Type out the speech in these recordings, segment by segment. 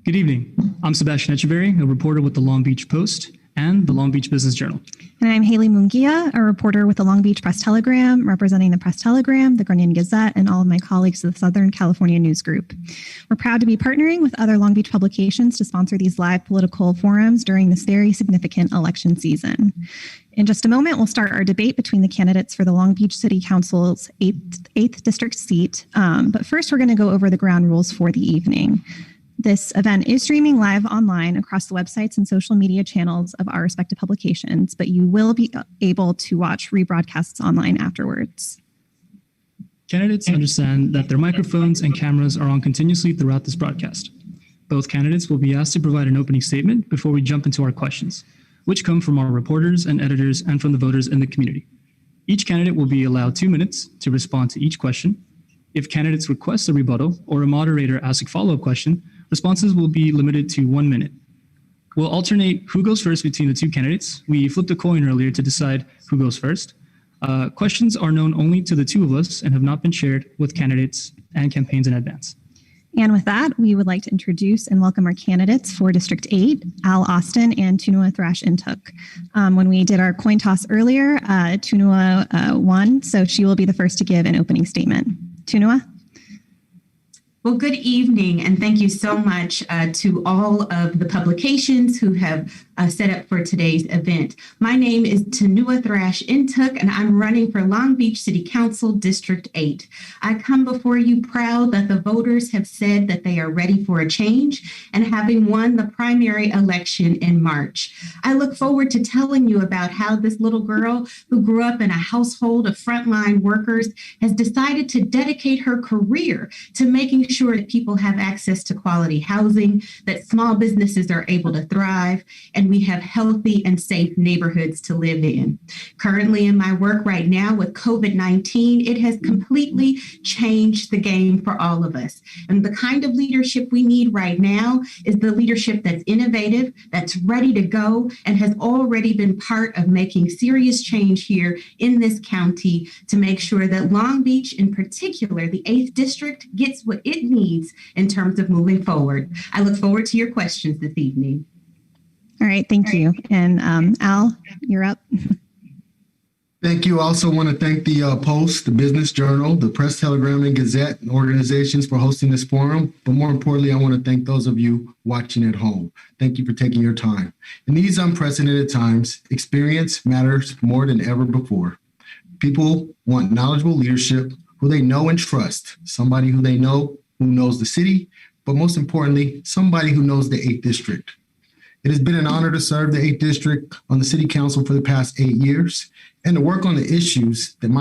Good evening. I'm Sebastian Echeverry, a reporter with the Long Beach Post and the Long Beach Business Journal. And I'm Haley Mungia, a reporter with the Long Beach Press Telegram, representing the Press Telegram, the Guardian Gazette, and all of my colleagues of the Southern California News Group. We're proud to be partnering with other Long Beach publications to sponsor these live political forums during this very significant election season. In just a moment, we'll start our debate between the candidates for the Long Beach City Council's 8th District seat. But first, we're going to go over the ground rules for the evening. This event is streaming live online across the websites and social media channels of our respective publications, but you will be able to watch rebroadcasts online afterwards. Candidates understand that their microphones and cameras are on continuously throughout this broadcast. Both candidates will be asked to provide an opening statement before we jump into our questions, which come from our reporters and editors and from the voters in the community. Each candidate will be allowed 2 minutes to respond to each question. If candidates request a rebuttal or a moderator asks a follow-up question, responses will be limited to 1 minute. We'll alternate who goes first between the two candidates. We flipped a coin earlier to decide who goes first. Questions are known only to the two of us and have not been shared with candidates and campaigns in advance. And with that, we would like to introduce and welcome our candidates for District 8, Al Austin and Tunua Thrash-Ntuk. When we did our coin toss earlier, Tunua won, so she will be the first to give an opening statement. Tunua? Well, good evening, and thank you so much to all of the publications who have set up for today's event. My name is Tunua Thrash-Ntuk, and I'm running for Long Beach City Council District 8. I come before you proud that the voters have said that they are ready for a change and having won the primary election in March. I look forward to telling you about how this little girl who grew up in a household of frontline workers has decided to dedicate her career to making sure that people have access to quality housing, that small businesses are able to thrive, and we have healthy and safe neighborhoods to live in. Currently in my work right now with COVID-19, it has completely changed the game for all of us. And the kind of leadership we need right now is the leadership that's innovative, that's ready to go, and has already been part of making serious change here in this county to make sure that Long Beach, in particular, the 8th District, gets what it needs in terms of moving forward. I look forward to your questions this evening. All right, thank you. And Al, you're up. Thank you. I also want to thank the Post, the Business Journal, the Press Telegram and Gazette and organizations for hosting this forum. But more importantly, I want to thank those of you watching at home. Thank you for taking your time. In these unprecedented times, experience matters more than ever before. People want knowledgeable leadership who they know and trust, somebody who they know who knows the city, but most importantly, somebody who knows the 8th District. It has been an honor to serve the 8th District on the City Council for the past 8 years and to work on the issues that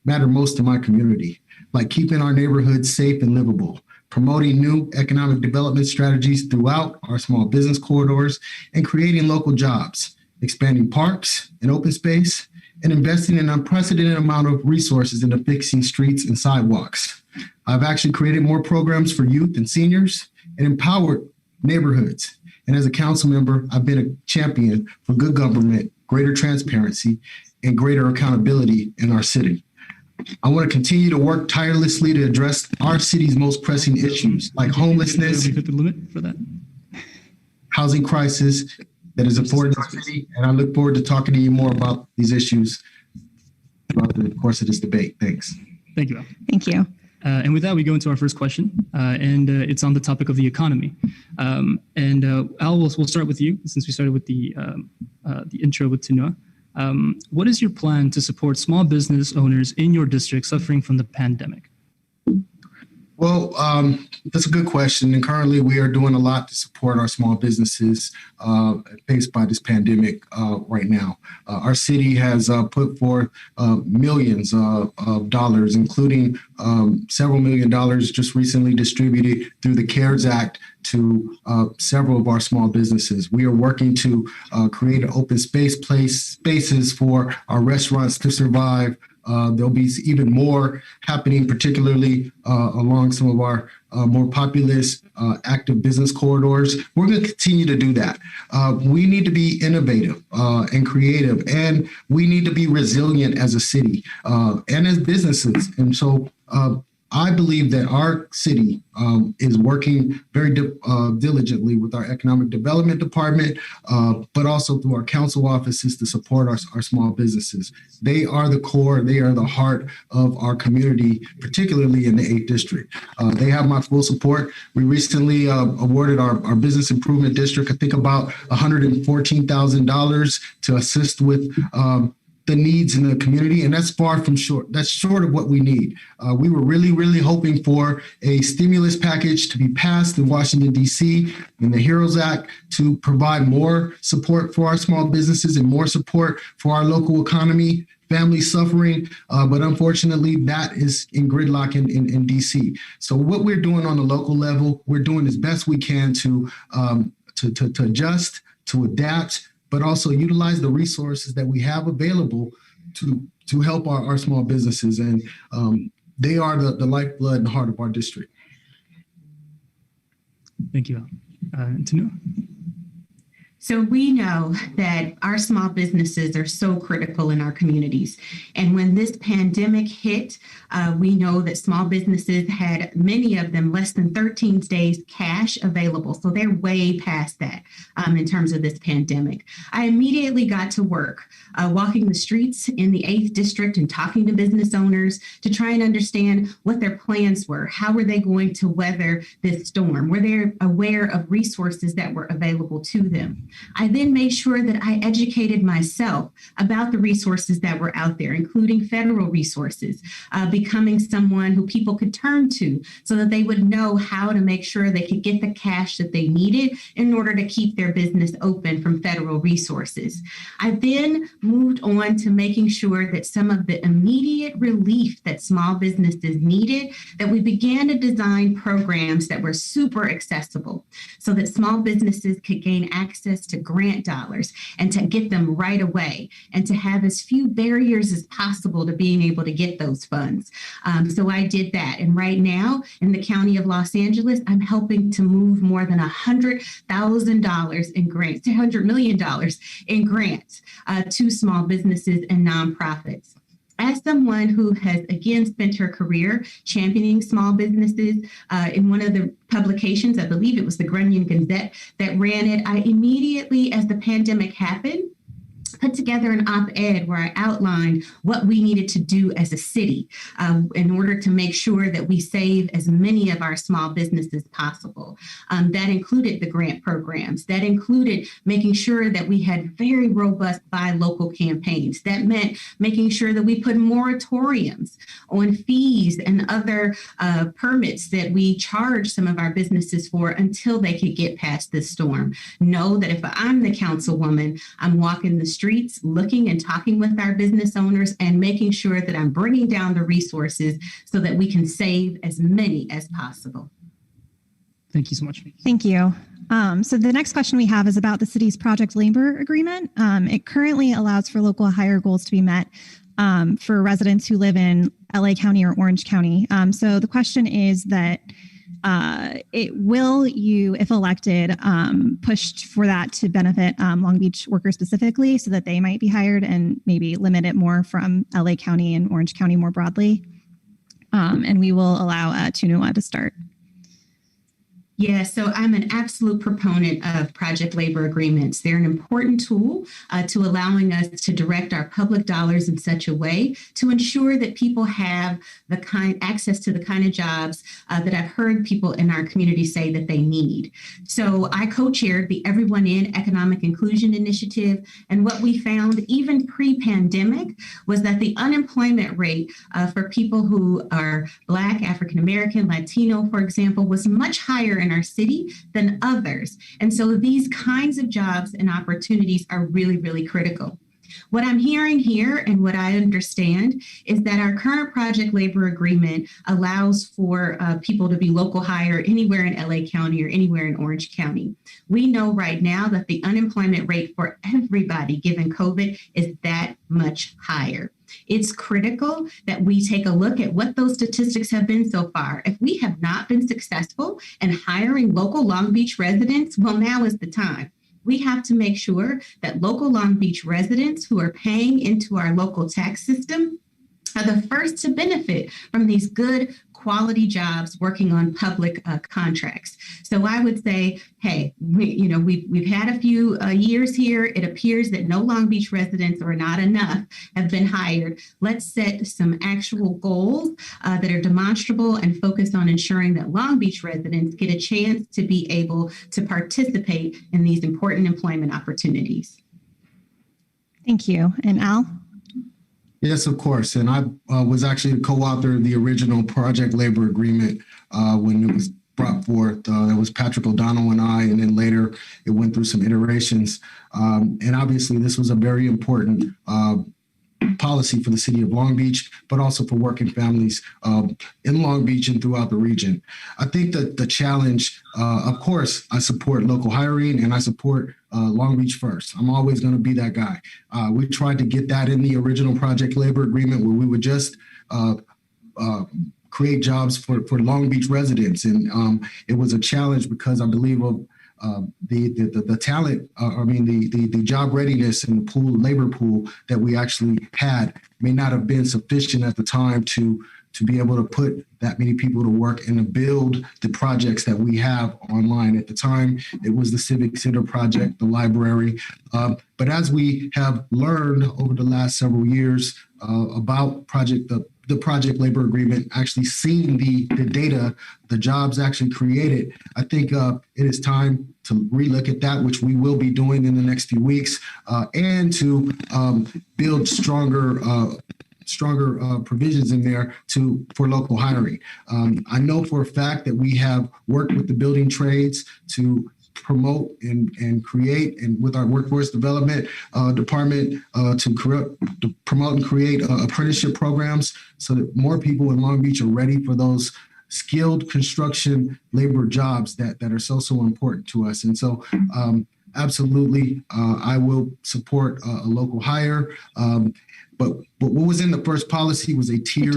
matter most to my community, like keeping our neighborhoods safe and livable, promoting new economic development strategies throughout our small business corridors, and creating local jobs, expanding parks and open space, and investing an unprecedented amount of resources into fixing streets and sidewalks. I've actually created more programs for youth and seniors and empowered neighborhoods. And as a council member, I've been a champion for good government, greater transparency, and greater accountability in our city. I want to continue to work tirelessly to address our city's most pressing issues like homelessness, We hit the limit for that. housing crisis that is affording our city. And I look forward to talking to you more about these issues throughout the course of this debate. Thanks. Thank you, Al. Thank you. And with that, we go into our first question, and it's on the topic of the economy. Al, we'll start with you, since we started with the intro with Tunua. What is your plan to support small business owners in your district suffering from the pandemic? Well, that's a good question. And currently we are doing a lot to support our small businesses faced by this pandemic right now. Our city has put forth millions of dollars, including several $1 million just recently distributed through the CARES Act to several of our small businesses. We are working to create an open spaces for our restaurants to survive. There'll be even more happening, particularly along some of our more populous, active business corridors. We're going to continue to do that. We need to be innovative and creative, and we need to be resilient as a city and as businesses. And so I believe that our city is working very diligently with our economic development department, but also through our council offices to support our small businesses. They are the core, they are the heart of our community, particularly in the 8th District. They have my full support. We recently awarded our business improvement district, I think about $114,000 to assist with the needs in the community, and that's far from short. That's short of what we need. We were really hoping for a stimulus package to be passed in Washington, D.C. in the HEROES Act to provide more support for our small businesses and more support for our local economy, families suffering, but unfortunately that is in gridlock in D.C. So what we're doing on the local level, we're doing as best we can to adjust, to adapt, but also utilize the resources that we have available to help our small businesses. And they are the lifeblood and heart of our district. Thank you, Tunua. So we know that our small businesses are so critical in our communities. And when this pandemic hit, we know that small businesses had, many of them, less than 13 days cash available. So they're way past that in terms of this pandemic. I immediately got to work walking the streets in the 8th District and talking to business owners to try and understand what their plans were. How were they going to weather this storm? Were they aware of resources that were available to them? I then made sure that I educated myself about the resources that were out there, including federal resources, becoming someone who people could turn to so that they would know how to make sure they could get the cash that they needed in order to keep their business open from federal resources. I then moved on to making sure that some of the immediate relief that small businesses needed, that we began to design programs that were super accessible so that small businesses could gain access to grant dollars and to get them right away and to have as few barriers as possible to being able to get those funds. So I did that. And right now in the County of Los Angeles, I'm helping to move more than $100,000 in grants, $100 million in grants to small businesses and nonprofits. As someone who has, again, spent her career championing small businesses in one of the publications, I believe it was the Grunion Gazette that ran it, I immediately, as the pandemic happened, put together an op-ed where I outlined what we needed to do as a city in order to make sure that we save as many of our small businesses as possible. That included the grant programs. That included making sure that we had very robust buy local campaigns. That meant making sure that we put moratoriums on fees and other permits that we charge some of our businesses for until they could get past this storm. Know that if I'm the councilwoman, I'm walking the streets, looking and talking with our business owners and making sure that I'm bringing down the resources so that we can save as many as possible. Thank you so much. Thank you. So the next question we have is about the city's project labor agreement. It currently allows for local hire goals to be met for residents who live in LA County or Orange County. So the question is that will you, if elected, push for that to benefit Long Beach workers specifically so that they might be hired and maybe limit it more from LA County and Orange County more broadly? And we will allow Tunua to start. Yeah, so I'm an absolute proponent of project labor agreements. They're an important tool to allowing us to direct our public dollars in such a way to ensure that people have the access to the kind of jobs that I've heard people in our community say that they need. So I co-chaired the Everyone In Economic Inclusion Initiative, and what we found even pre-pandemic was that the unemployment rate for people who are Black, African American, Latino, for example, was much higher in our city than others. And so these kinds of jobs and opportunities are really, really critical. What I'm hearing here and what I understand is that our current project labor agreement allows for people to be local hire anywhere in LA County or anywhere in Orange County. We know right now that the unemployment rate for everybody given COVID is that much higher. It's critical that we take a look at what those statistics have been so far. If we have not been successful in hiring local Long Beach residents, well, now is the time. We have to make sure that local Long Beach residents who are paying into our local tax system are the first to benefit from these good quality jobs working on public contracts. So I would say, hey, we've had a few years here. It appears that no Long Beach residents, or not enough, have been hired. Let's set some actual goals that are demonstrable and focus on ensuring that Long Beach residents get a chance to be able to participate in these important employment opportunities. Thank you. And Al? Yes, of course. And I was actually the co-author of the original project labor agreement when it was brought forth. It was Patrick O'Donnell and I, and then later it went through some iterations. And obviously this was a very important policy for the city of Long Beach, but also for working families in Long Beach and throughout the region. I think that the challenge, of course, I support local hiring and I support Long Beach first. I'm always going to be that guy. We tried to get that in the original project labor agreement where we would just create jobs for Long Beach residents. And it was a challenge because I believe of the talent, the job readiness and the labor pool that we actually had may not have been sufficient at the time to be able to put that many people to work and to build the projects that we have online. At the time, it was the Civic Center project, the library. But as we have learned over the last several years about the project labor agreement, actually seeing the data, the jobs actually created, I think it is time to relook at that, which we will be doing in the next few weeks, and to build stronger provisions in there for local hiring. I know for a fact that we have worked with the building trades to promote and create, and with our workforce development department to promote and create apprenticeship programs so that more people in Long Beach are ready for those skilled construction labor jobs that are so important to us. And so absolutely, I will support a local hire. But what was in the first policy was a tiered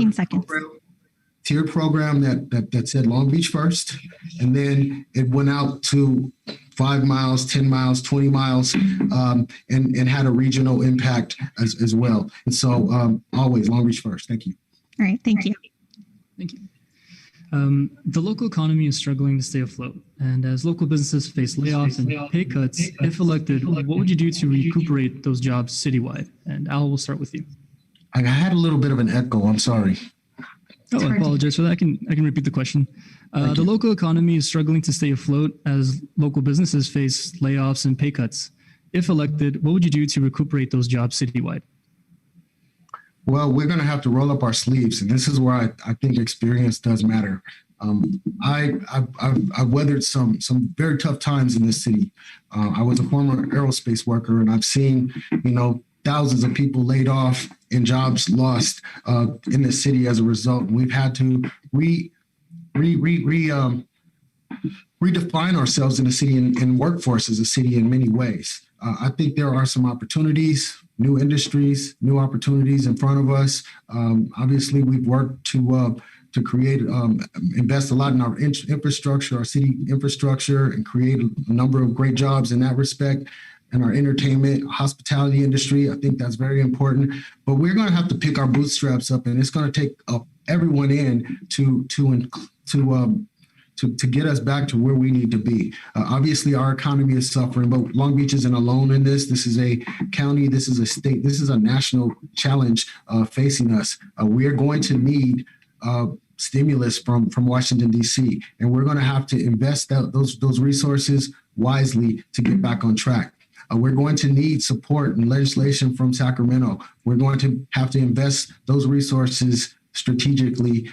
program that said Long Beach first, and then it went out to 5 miles, 10 miles, 20 miles, and had a regional impact as well. And so always Long Beach first. Thank you. All right. Thank you. Thank you. The local economy is struggling to stay afloat, and as local businesses face layoffs and pay cuts, if elected, what would you do to recuperate those jobs citywide? And Al, we'll start with you. I had a little bit of an echo. I'm sorry. Oh, I apologize for that. I can repeat the question. The local economy is struggling to stay afloat as local businesses face layoffs and pay cuts. If elected, what would you do to recuperate those jobs citywide? Well, we're going to have to roll up our sleeves, and this is where I think experience does matter. I've weathered some very tough times in this city. I was a former aerospace worker, and I've seen, thousands of people laid off and jobs lost in the city as a result. And we've had to redefine ourselves in the city and workforce as a city in many ways. I think there are some opportunities, new industries, new opportunities in front of us. Obviously, we've worked to create, invest a lot in our infrastructure, our city infrastructure, and create a number of great jobs in that respect. And our entertainment, hospitality industry, I think that's very important. But we're going to have to pick our bootstraps up, and it's going to take everyone in to get us back to where we need to be. Obviously, our economy is suffering, but Long Beach isn't alone in this. This is a county, this is a state, this is a national challenge facing us. We are going to need stimulus from Washington, D.C., and we're going to have to invest those resources wisely to get back on track. We're going to need support and legislation from Sacramento. We're going to have to invest those resources strategically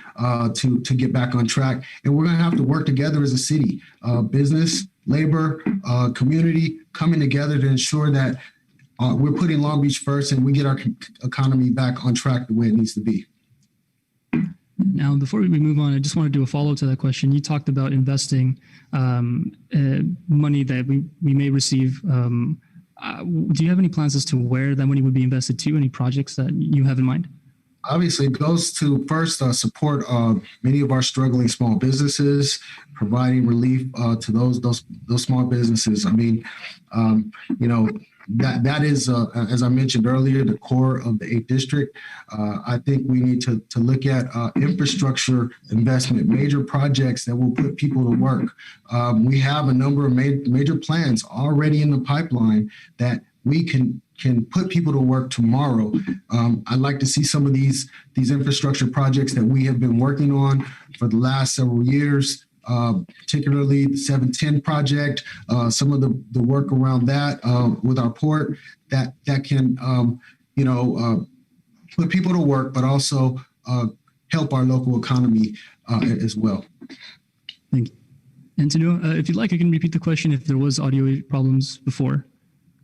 to get back on track. And we're going to have to work together as a city, business, labor, community, coming together to ensure that we're putting Long Beach first and we get our economy back on track the way it needs to be. Now, before we move on, I just want to do a follow-up to that question. You talked about investing money that we may receive. Do you have any plans as to where that money would be invested to? Any projects that you have in mind? Obviously, it goes to first support many of our struggling small businesses, providing relief to those small businesses. I mean, that is, as I mentioned earlier, the core of the 8th District. I think we need to look at infrastructure investment, major projects that will put people to work. We have a number of major plans already in the pipeline that we can put people to work tomorrow. I'd like to see some of these infrastructure projects that we have been working on for the last several years, particularly the 710 project, some of the work around that with our port that can, put people to work, but also help our local economy as well. Thank you. And Tunua, if you'd like, I can repeat the question if there was audio problems before.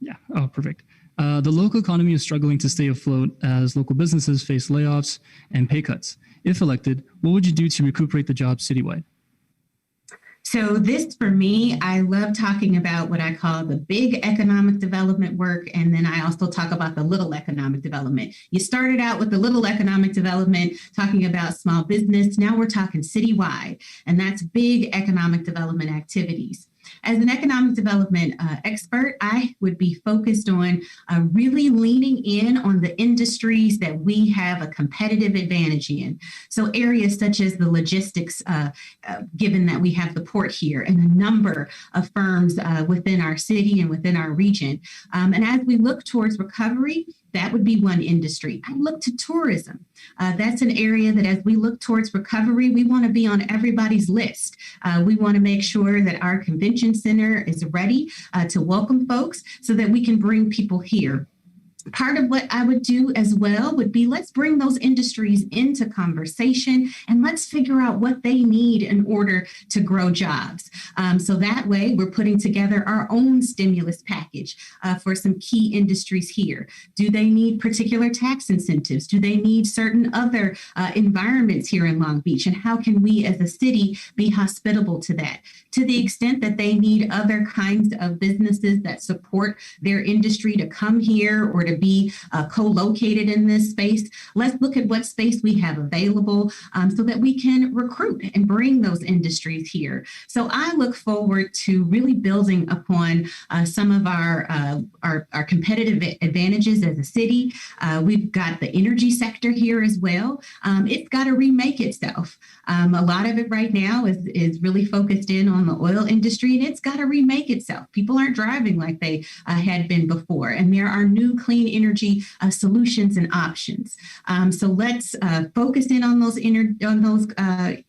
Yeah. Oh, perfect. The local economy is struggling to stay afloat as local businesses face layoffs and pay cuts. If elected, what would you do to recuperate the jobs citywide? So this, for me, I love talking about what I call the big economic development work, and then I also talk about the little economic development. You started out with the little economic development, talking about small business. Now we're talking citywide, and that's big economic development activities. As an economic development expert, I would be focused on really leaning in on the industries that we have a competitive advantage in. So areas such as the logistics, given that we have the port here and a number of firms within our city and within our region. And as we look towards recovery, that would be one industry. I look to tourism. That's an area that as we look towards recovery, we want to be on everybody's list. We want to make sure that our convention center is ready to welcome folks so that we can bring people here. Part of what I would do as well would be let's bring those industries into conversation and let's figure out what they need in order to grow jobs. So that way we're putting together our own stimulus package for some key industries here. Do they need particular tax incentives? Do they need certain other environments here in Long Beach? And how can we as a city be hospitable to that? To the extent that they need other kinds of businesses that support their industry to come here or to be co-located in this space, let's look at what space we have available so that we can recruit and bring those industries here. So I look forward to really building upon some of our competitive advantages as a city. We've got the energy sector here as well. It's got to remake itself. A lot of it right now is really focused in on the oil industry, and it's got to remake itself. People aren't driving like they had been before, and there are new clean energy solutions and options. So let's focus in on those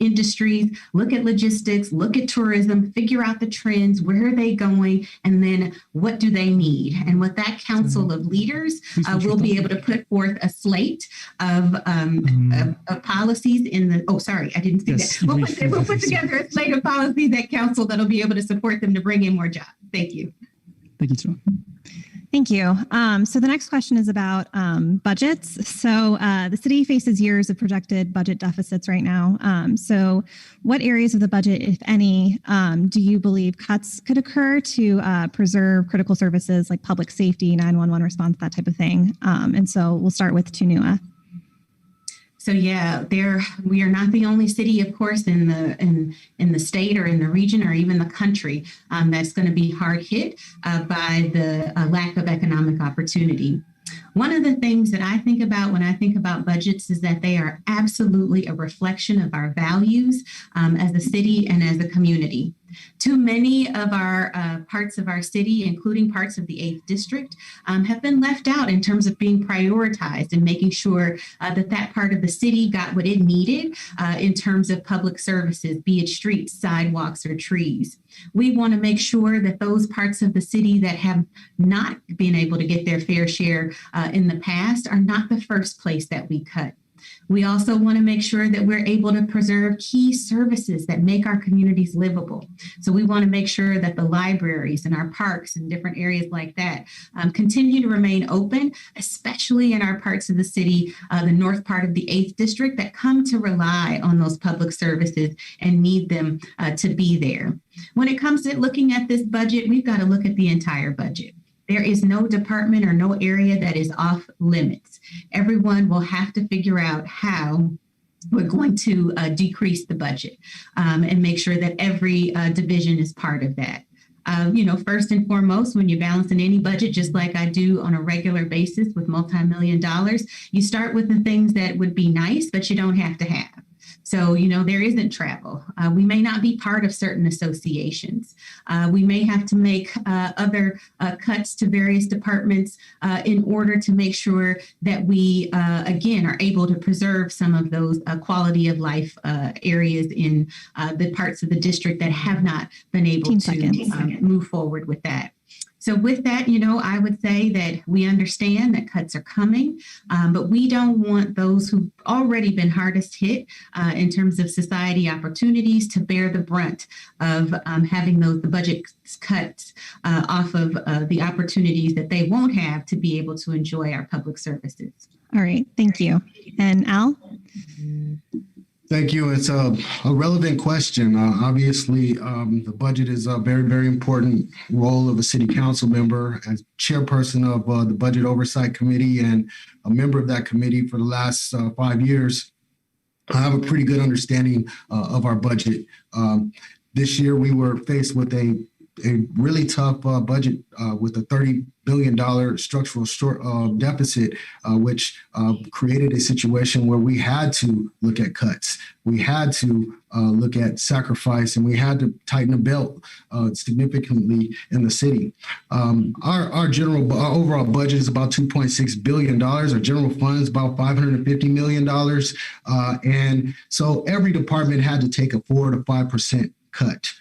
industries, look at logistics, look at tourism, figure out the trends, where are they going, and then what do they need? And with that council of leaders, we'll be able to put forth a slate of policies in the, I didn't see that. We'll put together a slate of policies at council that'll be able to support them to bring in more jobs. Thank you. Thank you, Tunua. Thank you. So the next question is about budgets. So the city faces years of projected budget deficits right now. So what areas of the budget, if any, do you believe cuts could occur to preserve critical services like public safety, 911 response, that type of thing? And so we'll start with Tunua. So yeah, we are not the only city, of course, in the state or in the region or even the country that's going to be hard hit by the lack of economic opportunity. One of the things that I think about when I think about budgets is that they are absolutely a reflection of our values as a city and as a community. Too many of our parts of our city, including parts of the 8th District, have been left out in terms of being prioritized and making sure that part of the city got what it needed in terms of public services, be it streets, sidewalks, or trees. We want to make sure that those parts of the city that have not been able to get their fair share in the past are not the first place that we cut. We also want to make sure that we're able to preserve key services that make our communities livable. So we want to make sure that the libraries and our parks and different areas like that continue to remain open, especially in our parts of the city, the north part of the 8th District, that come to rely on those public services and need them to be there. When it comes to looking at this budget, we've got to look at the entire budget. There is no department or no area that is off limits. Everyone will have to figure out how we're going to decrease the budget and make sure that every division is part of that. First and foremost, when you're balancing any budget, just like I do on a regular basis with multi-million dollars, you start with the things that would be nice, but you don't have to have. So, there isn't travel. We may not be part of certain associations. We may have to make other cuts to various departments in order to make sure that we, again, are able to preserve some of those quality of life areas in the parts of the district that have not been able to move forward with that. So with that, I would say that we understand that cuts are coming, but we don't want those who've already been hardest hit in terms of society opportunities to bear the brunt of having the budget cuts off of the opportunities that they won't have to be able to enjoy our public services. All right. Thank you. And Al? Thank you. It's a relevant question. Obviously, the budget is a very, very important role of a city council member. As chairperson of the Budget Oversight Committee and a member of that committee for the last 5 years, I have a pretty good understanding of our budget. This year, we were faced with a really tough budget with a $30 billion structural deficit, which created a situation where we had to look at cuts. We had to look at sacrifice, and we had to tighten the belt significantly in the city. Our overall budget is about $2.6 billion. Our general fund is about $550 million. And so every department had to take a 4 to 5% cut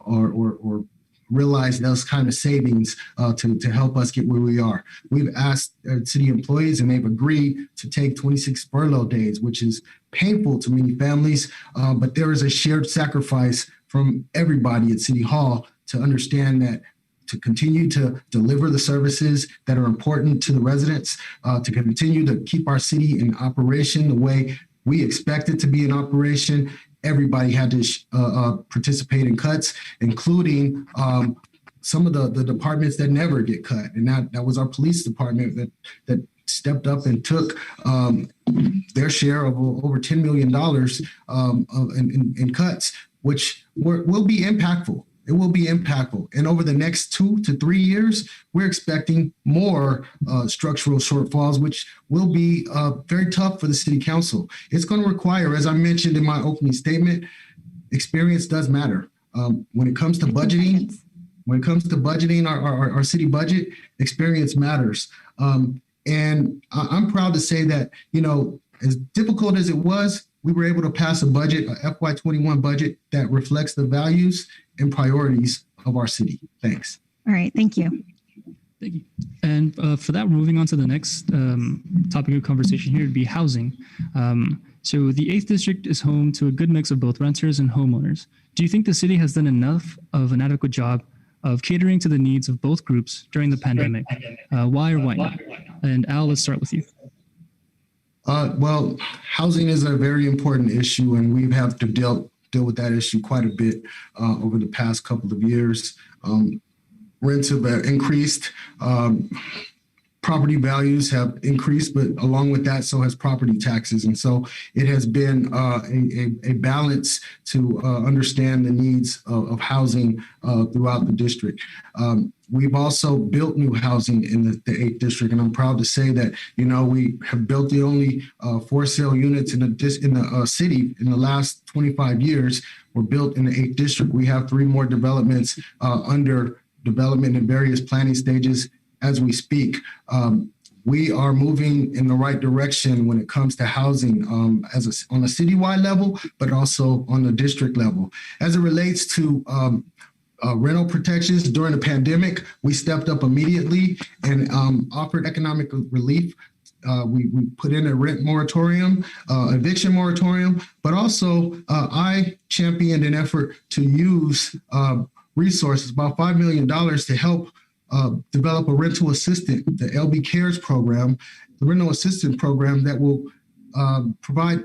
or realize those kind of savings to help us get where we are. We've asked city employees, and they've agreed to take 26 furlough days, which is painful to many families, but there is a shared sacrifice from everybody at City Hall to understand that to continue to deliver the services that are important to the residents, to continue to keep our city in operation the way we expect it to be in operation. Everybody had to participate in cuts, including some of the departments that never get cut. And that was our police department that stepped up and took their share of over $10 million in cuts, which will be impactful. It will be impactful. And over the next 2 to 3 years, we're expecting more structural shortfalls, which will be very tough for the city council. It's going to require, as I mentioned in my opening statement, experience does matter. When it comes to budgeting, our city budget, experience matters. And I'm proud to say that, as difficult as it was, we were able to pass a budget, a FY21 budget that reflects the values and priorities of our city. Thanks. All right. Thank you. Thank you. And for that, we're moving on to the next topic of conversation here would be housing. So the 8th District is home to a good mix of both renters and homeowners. Do you think the city has done enough of an adequate job of catering to the needs of both groups during the pandemic? Why or why not? And Al, let's start with you. Well, housing is a very important issue, and we have to deal with that issue quite a bit over the past couple of years. Rents have increased, property values have increased, but along with that, so has property taxes. And so it has been a balance to understand the needs of housing throughout the district. We've also built new housing in the 8th District, and I'm proud to say that, we have built the only for sale units in the city in the last 25 years were built in the 8th District. We have 3 more developments under development in various planning stages as we speak. We are moving in the right direction when it comes to housing on a citywide level, but also on the district level. As it relates to rental protections during the pandemic, we stepped up immediately and offered economic relief. We put in a rent moratorium, eviction moratorium, but also I championed an effort to use resources, about $5 million to help develop a rental assistant, the LB Cares program, the rental assistance program that will provide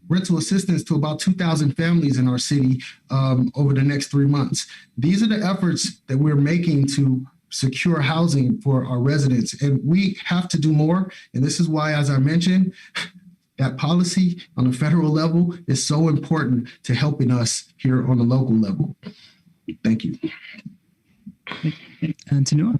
rental assistance to about 2,000 families in our city over the next 3 months. These are the efforts that we're making to secure housing for our residents, and we have to do more. And this is why, as I mentioned, that policy on the federal level is so important to helping us here on the local level. Thank you. And Tunua?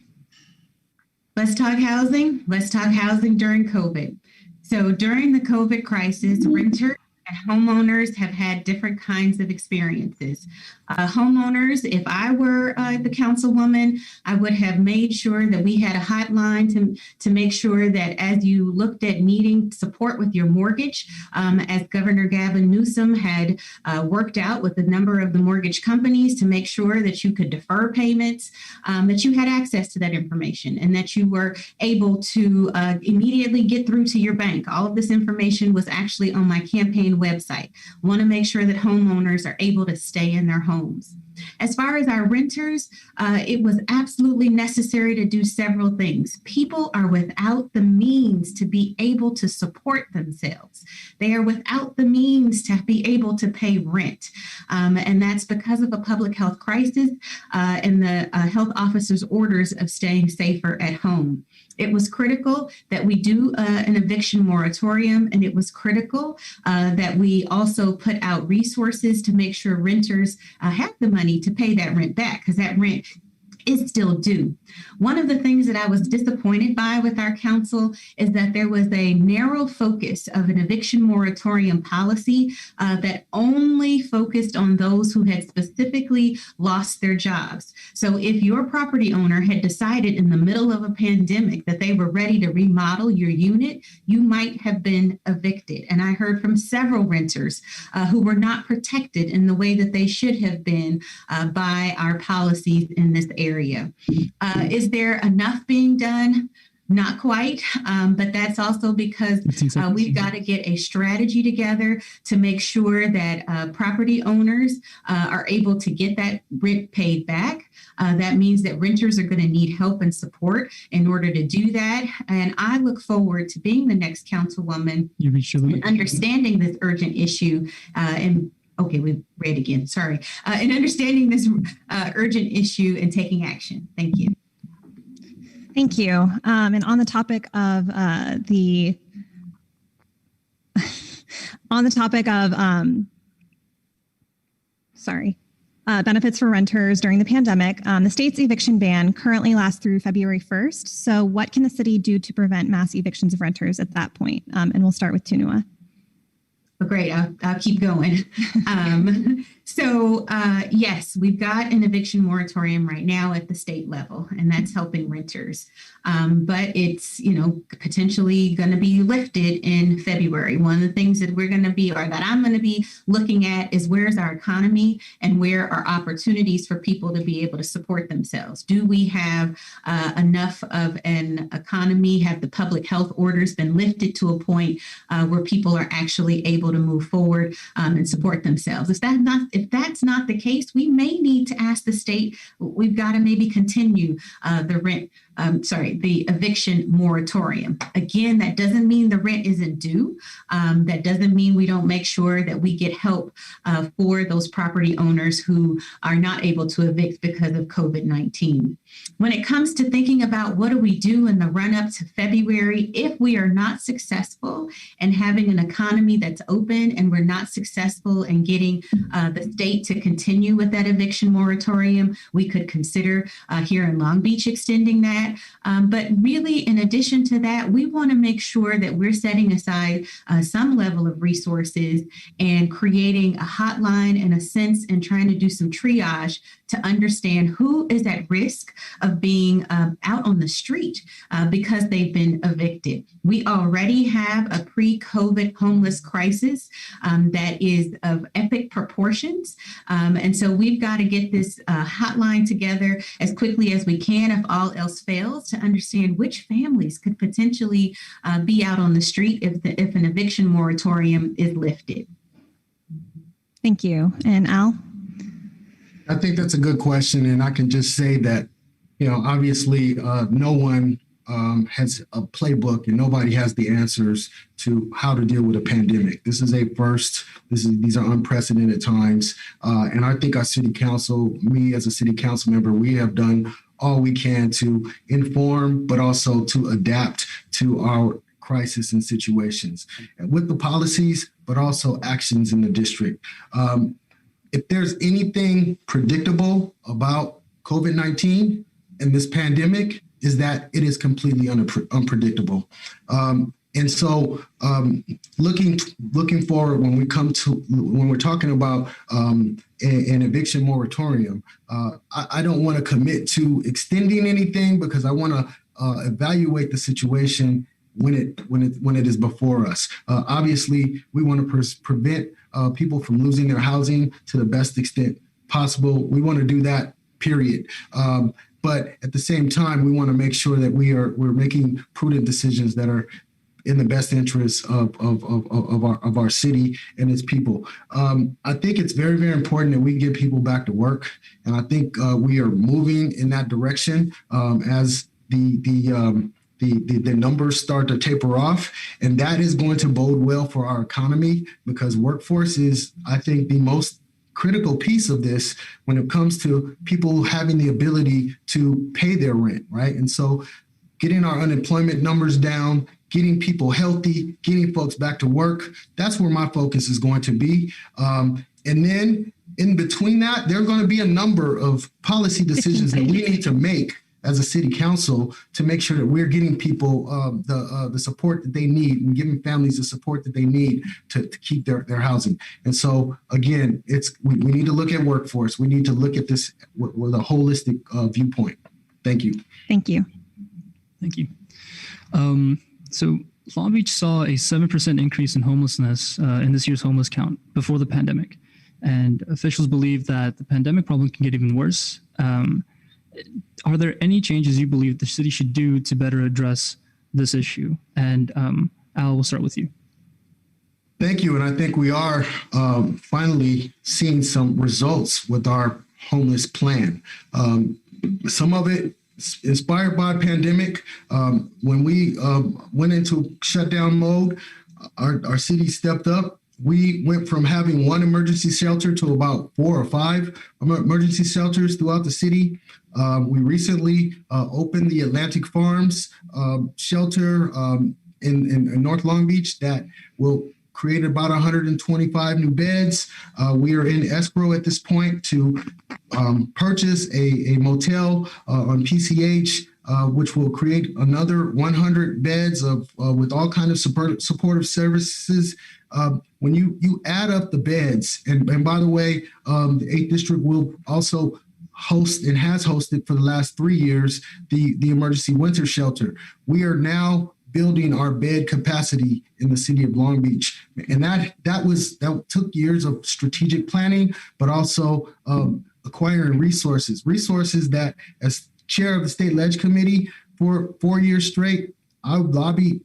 Let's talk housing. Let's talk housing during COVID. So during the COVID crisis, renters and homeowners have had different kinds of experiences. Homeowners, if I were the councilwoman, I would have made sure that we had a hotline to make sure that as you looked at needing support with your mortgage, as Governor Gavin Newsom had worked out with a number of the mortgage companies to make sure that you could defer payments, that you had access to that information and that you were able to immediately get through to your bank. All of this information was actually on my campaign website. Want to make sure that homeowners are able to stay in their homes. As far as our renters, it was absolutely necessary to do several things. People are without the means to be able to support themselves. They are without the means to be able to pay rent. And that's because of a public health crisis and the health officer's orders of staying safer at home. It was critical that we do an eviction moratorium, and it was critical that we also put out resources to make sure renters have the money to pay that rent back, because that rent is still due. One of the things that I was disappointed by with our council is that there was a narrow focus of an eviction moratorium policy that only focused on those who had specifically lost their jobs. So if your property owner had decided in the middle of a pandemic that they were ready to remodel your unit, you might have been evicted. And I heard from several renters who were not protected in the way that they should have been by our policies in this area. Is there enough being done? Not quite, but that's also because we've got to get a strategy together to make sure that property owners are able to get that rent paid back. That means that renters are going to need help and support in order to do that. And I look forward to being the next councilwoman and understanding this urgent issue Okay, we read again. Sorry. And understanding this urgent issue and taking action. Thank you. Thank you. And on the topic of benefits for renters during the pandemic, the state's eviction ban currently lasts through February 1st. So what can the city do to prevent mass evictions of renters at that point? And we'll start with Tunua. Well, great. I'll keep going. Yes, we've got an eviction moratorium right now at the state level, and that's helping renters. But it's, potentially going to be lifted in February. One of the things that I'm going to be looking at is where's our economy and where are opportunities for people to be able to support themselves. Do we have enough of an economy? Have the public health orders been lifted to a point where people are actually able to move forward and support themselves? If that's not the case, we may need to ask the state. We've got to maybe continue the eviction moratorium. Again, that doesn't mean the rent isn't due. That doesn't mean we don't make sure that we get help for those property owners who are not able to evict because of COVID-19. When it comes to thinking about what do we do in the run up to February, if we are not successful in having an economy that's open and we're not successful in getting the state to continue with that eviction moratorium, we could consider here in Long Beach extending that. But really, in addition to that, we want to make sure that we're setting aside some level of resources and creating a hotline in a sense and trying to do some triage to understand who is at risk of being out on the street because they've been evicted. We already have a pre-COVID homeless crisis that is of epic proportions. And so we've got to get this hotline together as quickly as we can, if all else fails, to understand which families could potentially be out on the street if an eviction moratorium is lifted. Thank you. And Al? I think that's a good question. And I can just say that, obviously no one has a playbook and nobody has the answers to how to deal with a pandemic. This is a first. These are unprecedented times. And I think our city council, me as a city council member, we have done all we can to inform, but also to adapt to our crisis and situations with the policies, but also actions in the district. If there's anything predictable about COVID-19, in this pandemic is that it is completely unpredictable. And so looking forward, when we're talking about an eviction moratorium, I don't want to commit to extending anything because I want to evaluate the situation when it is before us. Obviously, we want to prevent people from losing their housing to the best extent possible. We want to do that, period. But at the same time, we want to make sure that we're making prudent decisions that are in the best interests of our city and its people. I think it's very, very important that we get people back to work, and I think we are moving in that direction as the numbers start to taper off, and that is going to bode well for our economy because workforce is, I think, the most critical piece of this when it comes to people having the ability to pay their rent, right? And so getting our unemployment numbers down, getting people healthy, getting folks back to work, that's where my focus is going to be. And then in between that, there are going to be a number of policy decisions that we need to make as a city council to make sure that we're getting people the support that they need and giving families the support that they need to keep their housing. And so, again, we need to look at workforce. We need to look at this with a holistic viewpoint. Thank you. Thank you. Thank you. So Long Beach saw a 7% increase in homelessness in this year's homeless count before the pandemic. And officials believe that the pandemic problem can get even worse. Are there any changes you believe the city should do to better address this issue? And Al, we'll start with you. Thank you. And I think we are finally seeing some results with our homeless plan. Some of it inspired by pandemic. When we went into shutdown mode, our city stepped up. We went from having one emergency shelter to about 4 or 5 emergency shelters throughout the city. We recently opened the Atlantic Farms shelter in North Long Beach that will create about 125 new beds. We are in escrow at this point to purchase a motel on PCH, which will create another 100 beds with all kinds of supportive services. When you add up the beds, and by the way, the 8th District will also host and has hosted for the last 3 years the emergency winter shelter. We are now building our bed capacity in the city of Long Beach, and that took years of strategic planning, but also acquiring resources that, as chair of the State Ledge Committee for 4 years straight, I lobbied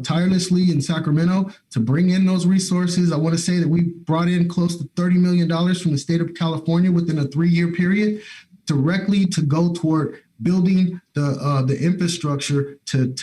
tirelessly in Sacramento to bring in those resources. I want to say that we brought in close to $30 million from the state of California within a 3-year period, directly to go toward building the infrastructure to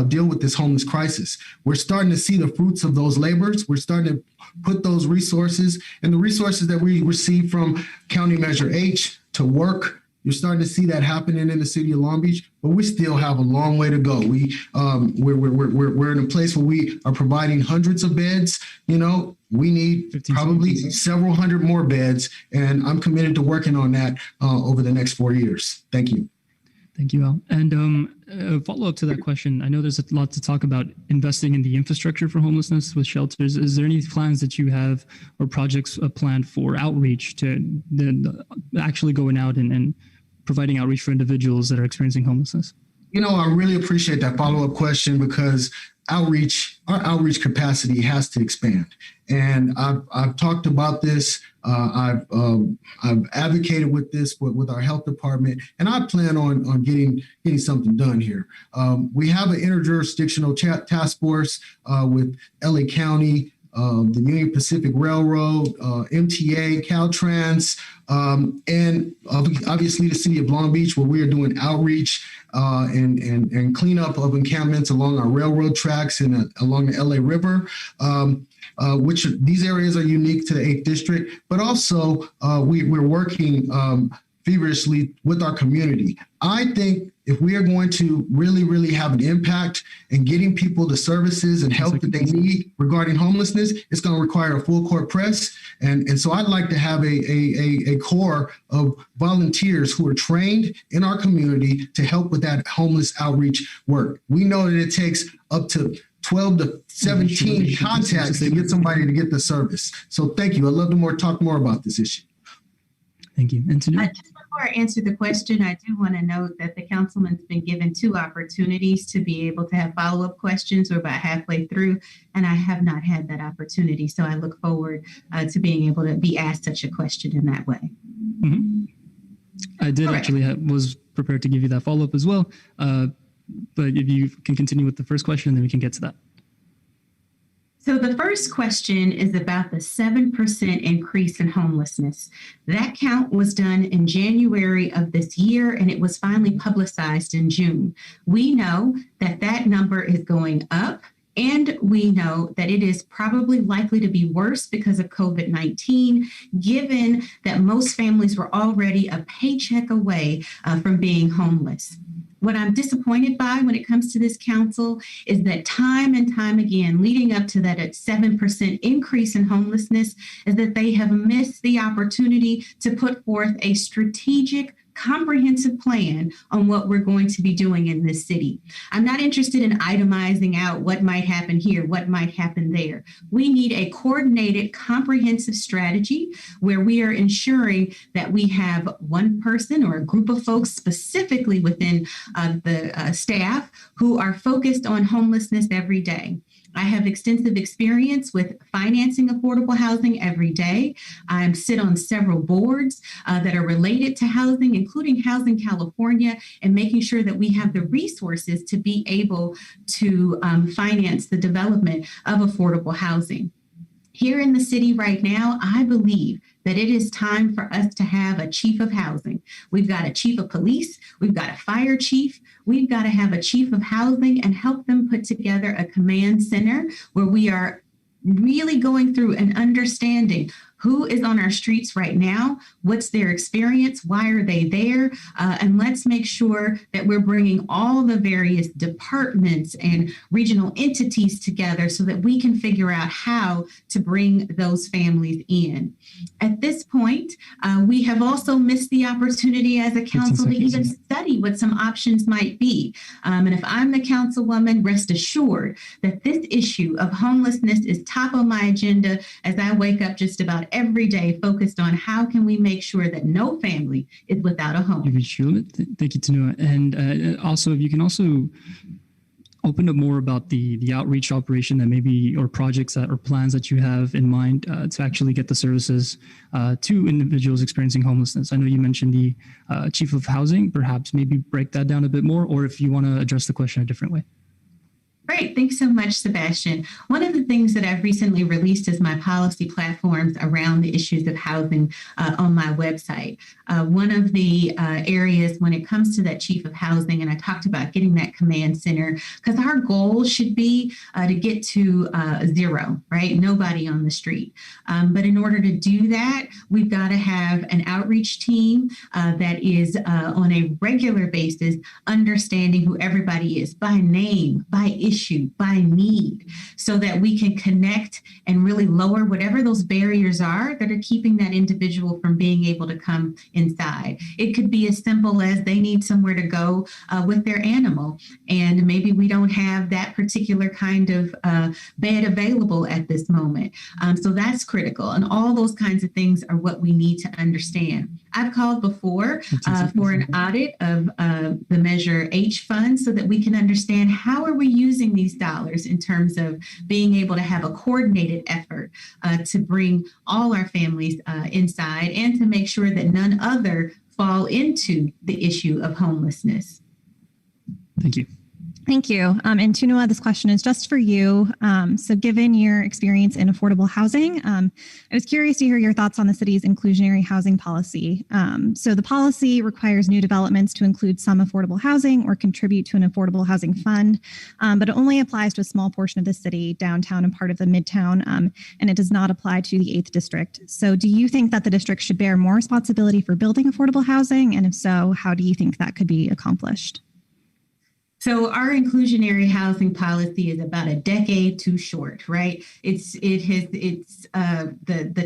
deal with this homeless crisis. We're starting to see the fruits of those labors. We're starting to put those resources and the resources that we receive from County Measure H to work. You're starting to see that happening in the city of Long Beach, but we still have a long way to go. We're in a place where we are providing hundreds of beds. You know, we need probably several hundred more beds, and I'm committed to working on that over the next 4 years. Thank you. Thank you, Al. And a follow-up to that question, I know there's a lot to talk about investing in the infrastructure for homelessness with shelters. Is there any plans that you have or projects planned for outreach to actually going out and providing outreach for individuals that are experiencing homelessness? You know, I really appreciate that follow-up question because our outreach capacity has to expand. And I've talked about this. I've advocated with this with our health department, and I plan on getting something done here. We have an interjurisdictional task force with LA County, the Union Pacific Railroad, MTA, Caltrans, and obviously the city of Long Beach, where we are doing outreach and cleanup of encampments along our railroad tracks and along the LA River, these areas are unique to the 8th District, but also we're working feverishly with our community. I think if we are going to really have an impact in getting people the services and help that they need regarding homelessness, it's going to require a full court press. And so I'd like to have a core of volunteers who are trained in our community to help with that homeless outreach work. We know that it takes up to 12 to 17 contacts to get somebody to get the service. So thank you. I'd love to talk more about this issue. Thank you. And Tunua? Just before I answer the question, I do want to note that the councilman's been given 2 opportunities to be able to have follow-up questions. We're about halfway through, and I have not had that opportunity. So I look forward to being able to be asked such a question in that way. Mm-hmm. I did was prepared to give you that follow-up as well. But if you can continue with the first question, then we can get to that. So the first question is about the 7% increase in homelessness. That count was done in January of this year, and it was finally publicized in June. We know that that number is going up, and we know that it is probably likely to be worse because of COVID-19, given that most families were already a paycheck away from being homeless. What I'm disappointed by when it comes to this council is that time and time again, leading up to that 7% increase in homelessness, is that they have missed the opportunity to put forth a strategic, comprehensive plan on what we're going to be doing in this city. I'm not interested in itemizing out what might happen here, what might happen there. We need a coordinated, comprehensive strategy where we are ensuring that we have one person or a group of folks specifically within the staff who are focused on homelessness every day. I have extensive experience with financing affordable housing every day. I sit on several boards that are related to housing, including Housing California, and making sure that we have the resources to be able to finance the development of affordable housing. Here in the city right now, I believe that it is time for us to have a chief of housing. We've got a chief of police, we've got a fire chief, we've got to have a chief of housing and help them put together a command center where we are really going through and understanding who is on our streets right now, what's their experience, why are they there, and let's make sure that we're bringing all the various departments and regional entities together so that we can figure out how to bring those families in. At this point, we have also missed the opportunity as a council to even study what some options might be. And if I'm the councilwoman, rest assured that this issue of homelessness is top of my agenda as I wake up just about every day focused on how can we make sure that no family is without a home. Thank you, Tunua. And also, if you can also open up more about the outreach operation that maybe, or projects that or plans that you have in mind to actually get the services to individuals experiencing homelessness. I know you mentioned the chief of housing, perhaps maybe break that down a bit more, or if you want to address the question a different way. Great. Thanks so much, Sebastian. One of the things that I've recently released is my policy platforms around the issues of housing on my website. One of the areas when it comes to that chief of housing, and I talked about getting that command center, because our goal should be to get to zero, right? Nobody on the street. But in order to do that, we've got to have an outreach team that is on a regular basis, understanding who everybody is by name, by issue, by need, so that we can connect and really lower whatever those barriers are that are keeping that individual from being able to come inside. It could be as simple as they need somewhere to go with their animal, and maybe we don't have that particular kind of bed available at this moment. So that's critical, and all those kinds of things are what we need to understand. I've called before for an audit of the Measure H fund so that we can understand how are we using these dollars in terms of being able to have a coordinated effort to bring all our families inside and to make sure that none other fall into the issue of homelessness. Thank you. Thank you. And Tunua, this question is just for you. So given your experience in affordable housing, I was curious to hear your thoughts on the city's inclusionary housing policy. So the policy requires new developments to include some affordable housing or contribute to an affordable housing fund, but it only applies to a small portion of the city, downtown and part of the midtown, and it does not apply to the 8th district. So do you think that the district should bear more responsibility for building affordable housing? And if so, how do you think that could be accomplished? So our inclusionary housing policy is about a decade too short, right? The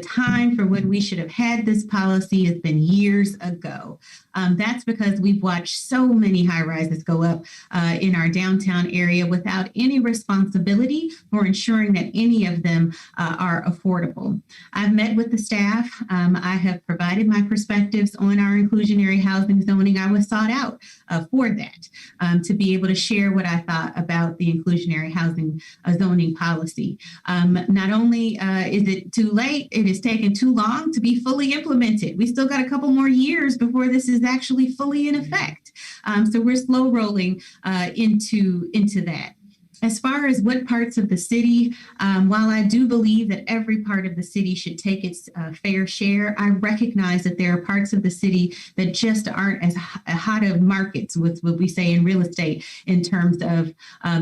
time for when we should have had this policy has been years ago. That's because we've watched so many high rises go up in our downtown area without any responsibility for ensuring that any of them are affordable. I've met with the staff. I have provided my perspectives on our inclusionary housing zoning. I was sought out for that to be able to share what I thought about the inclusionary housing zoning policy. Not only is it too late, it has taken too long to be fully implemented. We still got a couple more years before this is actually fully in effect. So we're slow rolling into that. As far as what parts of the city, while I do believe that every part of the city should take its fair share, I recognize that there are parts of the city that just aren't as hot of markets with what we say in real estate in terms of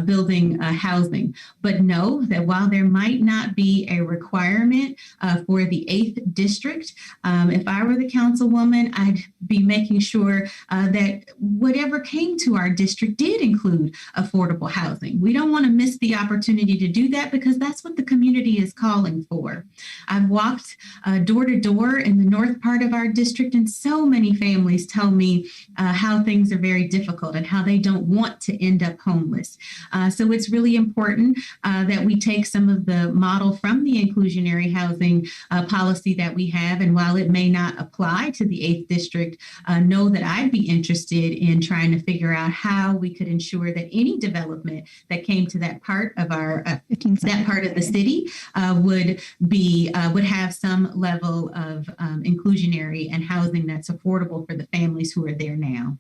building housing. But know that while there might not be a requirement for the 8th district, if I were the councilwoman, I'd be making sure that whatever came to our district did include affordable housing. We don't want to miss the opportunity to do that because that's what the community is calling for. I've walked door to door in the north part of our district, and so many families tell me how things are very difficult and how they don't want to end up homeless. So it's really important that we take some of the model from the inclusionary housing policy that we have, and while it may not apply to the 8th district, know that I'd be interested in trying to figure out how we could ensure that any development that came to that part of our that part of the city would have some level of inclusionary and housing that's affordable for the families who are there now.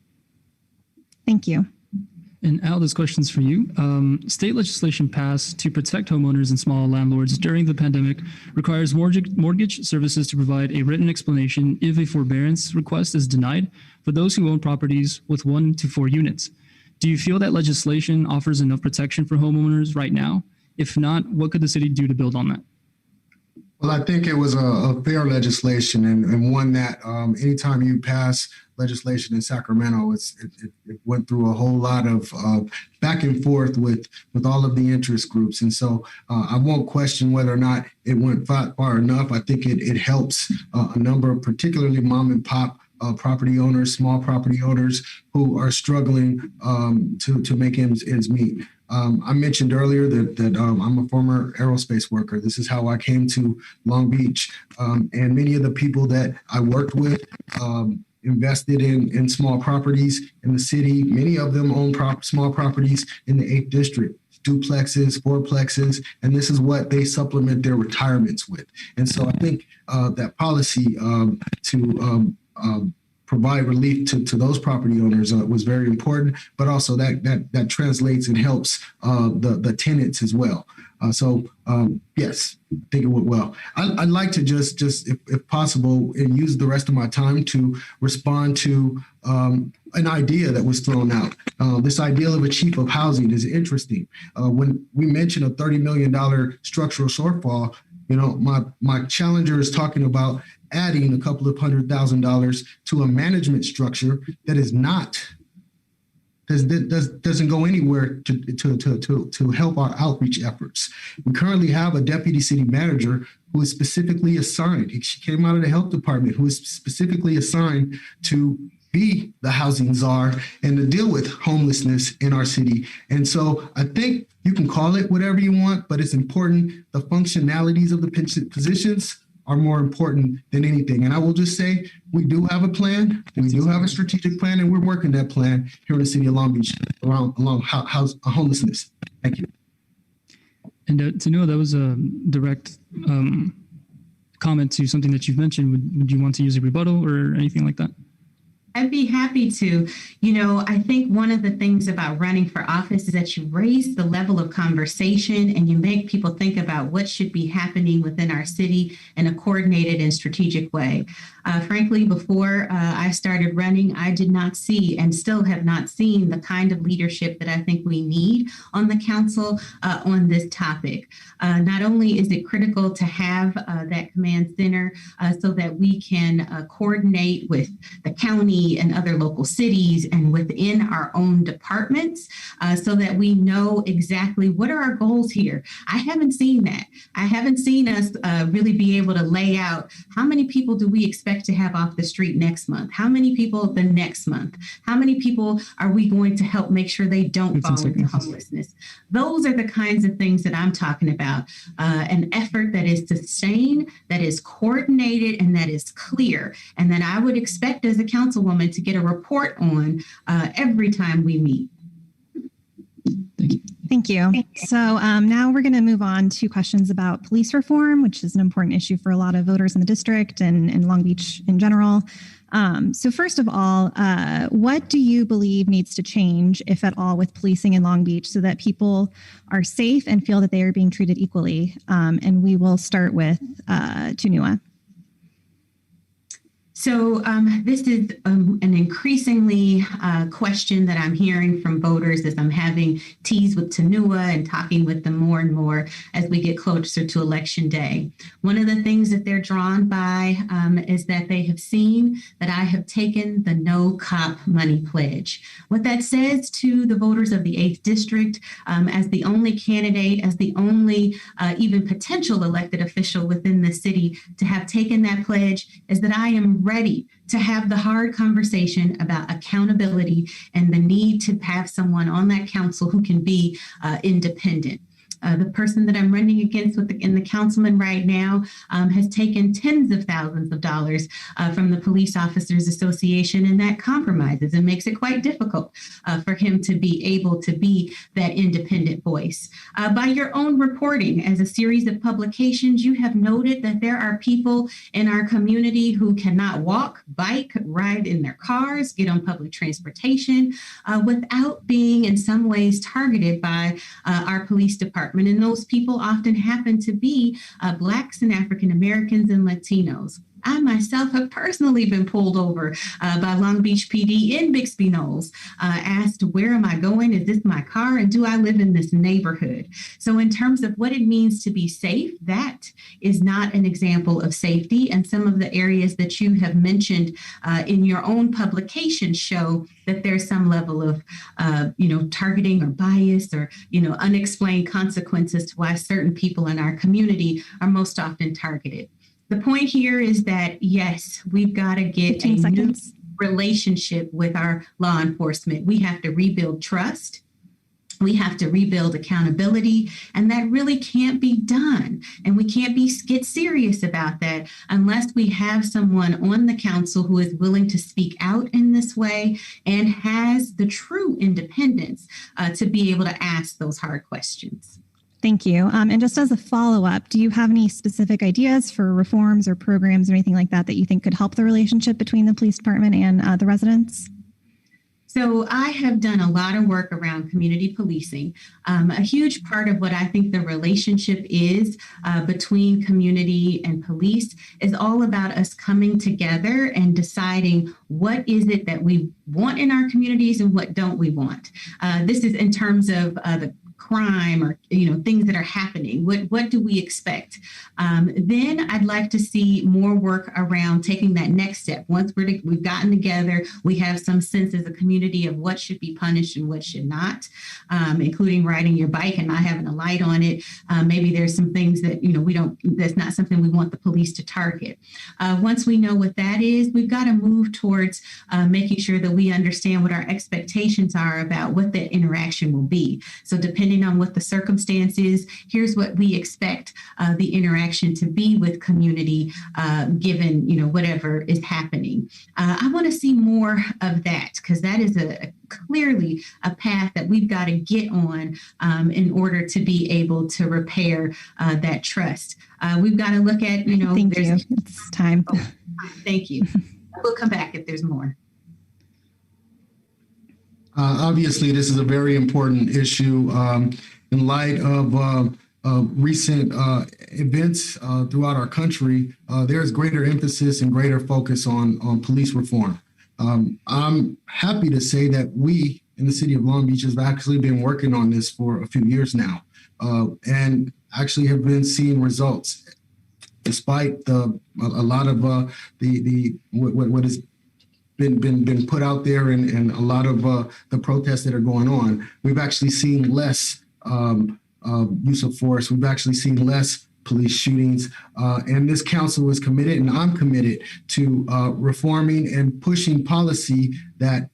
Thank you. And Al, this question's for you. State legislation passed to protect homeowners and small landlords during the pandemic requires mortgage services to provide a written explanation if a forbearance request is denied for those who own properties with 1 to 4 units. Do you feel that legislation offers enough protection for homeowners right now? If not, what could the city do to build on that? Well, I think it was a fair legislation and one that anytime you pass legislation in Sacramento, it went through a whole lot of back and forth with all of the interest groups. And so I won't question whether or not it went far enough. I think it helps a number of particularly mom and pop property owners, small property owners who are struggling to make ends meet. I mentioned earlier that I'm a former aerospace worker. This is how I came to Long Beach. And many of the people that I worked with invested in small properties in the city. Many of them own small properties in the 8th district, duplexes, fourplexes, and this is what they supplement their retirements with. And so I think that policy to provide relief to those property owners was very important, but also that translates and helps the tenants as well. Yes, I think it went well. I'd like to just if possible, and use the rest of my time to respond to an idea that was thrown out. This idea of a chief of housing is interesting. When we mention a $30 million structural shortfall, my challenger is talking about adding a couple of $100,000 to a management structure that is not doesn't go anywhere to help our outreach efforts. We currently have a deputy city manager who is specifically assigned. She came out of the health department, who is specifically assigned to be the housing czar and to deal with homelessness in our city. And so I think you can call it whatever you want, but it's important. The functionalities of the positions are more important than anything. And I will just say, we do have a plan. We do have a strategic plan, and we're working that plan here in the city of Long Beach along homelessness. Thank you. And Tunua, that was a direct comment to something that you've mentioned. Would you want to use a rebuttal or anything like that? I'd be happy to. I think one of the things about running for office is that you raise the level of conversation and you make people think about what should be happening within our city in a coordinated and strategic way. Frankly, before I started running, I did not see and still have not seen the kind of leadership that I think we need on the council on this topic. Not only is it critical to have that command center so that we can coordinate with the county and other local cities and within our own departments so that we know exactly what are our goals here. I haven't seen that. I haven't seen us really be able to lay out how many people do we expect to have off the street next month? How many people the next month? How many people are we going to help make sure they don't fall into homelessness? Those are the kinds of things that I'm talking about. An effort that is sustained, that is coordinated, and that is clear, and that I would expect as a councilwoman to get a report on every time we meet. Thank you. So now we're going to move on to questions about police reform, which is an important issue for a lot of voters in the district and Long Beach in general. So first of all, what do you believe needs to change, if at all, with policing in Long Beach so that people are safe and feel that they are being treated equally? And we will start with Tunua. So this is an increasingly question that I'm hearing from voters as I'm having teas with Tunua and talking with them more and more as we get closer to Election Day. One of the things that they're drawn by is that they have seen that I have taken the no cop money pledge. What that says to the voters of the 8th District as the only candidate, as the only even potential elected official within the city to have taken that pledge is that I am ready to have the hard conversation about accountability and the need to have someone on that council who can be independent. The person that I'm running against in the councilman right now has taken tens of thousands of dollars from the Police Officers Association, and that compromises and makes it quite difficult for him to be able to be that independent voice. By your own reporting as a series of publications, you have noted that there are people in our community who cannot walk, bike, ride in their cars, get on public transportation without being in some ways targeted by our police department. And those people often happen to be Blacks and African Americans and Latinos. I myself have personally been pulled over by Long Beach PD in Bixby Knolls, asked, where am I going? Is this my car? And do I live in this neighborhood? So in terms of what it means to be safe, that is not an example of safety. And some of the areas that you have mentioned in your own publication show that there's some level of, targeting or bias or, unexplained consequences to why certain people in our community are most often targeted. The point here is that, yes, we've got to get a new relationship with our law enforcement. We have to rebuild trust. We have to rebuild accountability, and that really can't be done. And we can't get serious about that unless we have someone on the council who is willing to speak out in this way and has the true independence to be able to ask those hard questions. Thank you. And just as a follow-up, do you have any specific ideas for reforms or programs or anything like that that you think could help the relationship between the police department and the residents? So I have done a lot of work around community policing. A huge part of what I think the relationship is between community and police is all about us coming together and deciding what is it that we want in our communities and what don't we want. This is in terms of the crime or things that are happening. What do we expect? Then I'd like to see more work around taking that next step. Once we've gotten together, we have some sense as a community of what should be punished and what should not, including riding your bike and not having a light on it. Maybe there's some things that that's not something we want the police to target. Once we know what that is, we've got to move towards making sure that we understand what our expectations are about what that interaction will be. So depending on what the circumstance is, here's what we expect the interaction to be with community, given whatever is happening. I want to see more of that because that is clearly a path that we've got to get on in order to be able to repair that trust. We've got to look at Thank you. It's time. Oh, thank you. We'll come back if there's more. Obviously, this is a very important issue in light of recent events throughout our country. There is greater emphasis and greater focus on police reform. I'm happy to say that we in the city of Long Beach have actually been working on this for a few years now, and actually have been seeing results, despite a lot of what has been put out there and a lot of the protests that are going on. We've actually seen less use of force. We've actually seen less police shootings, and this council is committed, and I'm committed to reforming and pushing policy that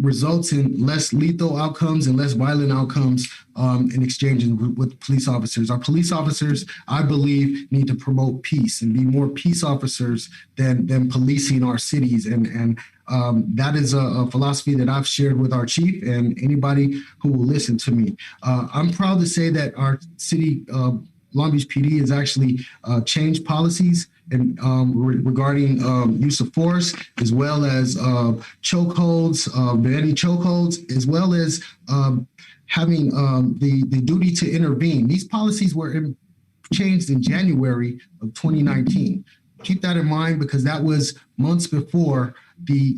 results in less lethal outcomes and less violent outcomes in exchanges with police officers. Our police officers, I believe, need to promote peace and be more peace officers than policing our cities. And that is a philosophy that I've shared with our chief and anybody who will listen to me. I'm proud to say that our city, Long Beach PD, has actually changed policies and regarding use of force, as well as chokeholds, banning chokeholds, as well as having the duty to intervene. These policies were changed in January of 2019. Keep that in mind, because that was months before the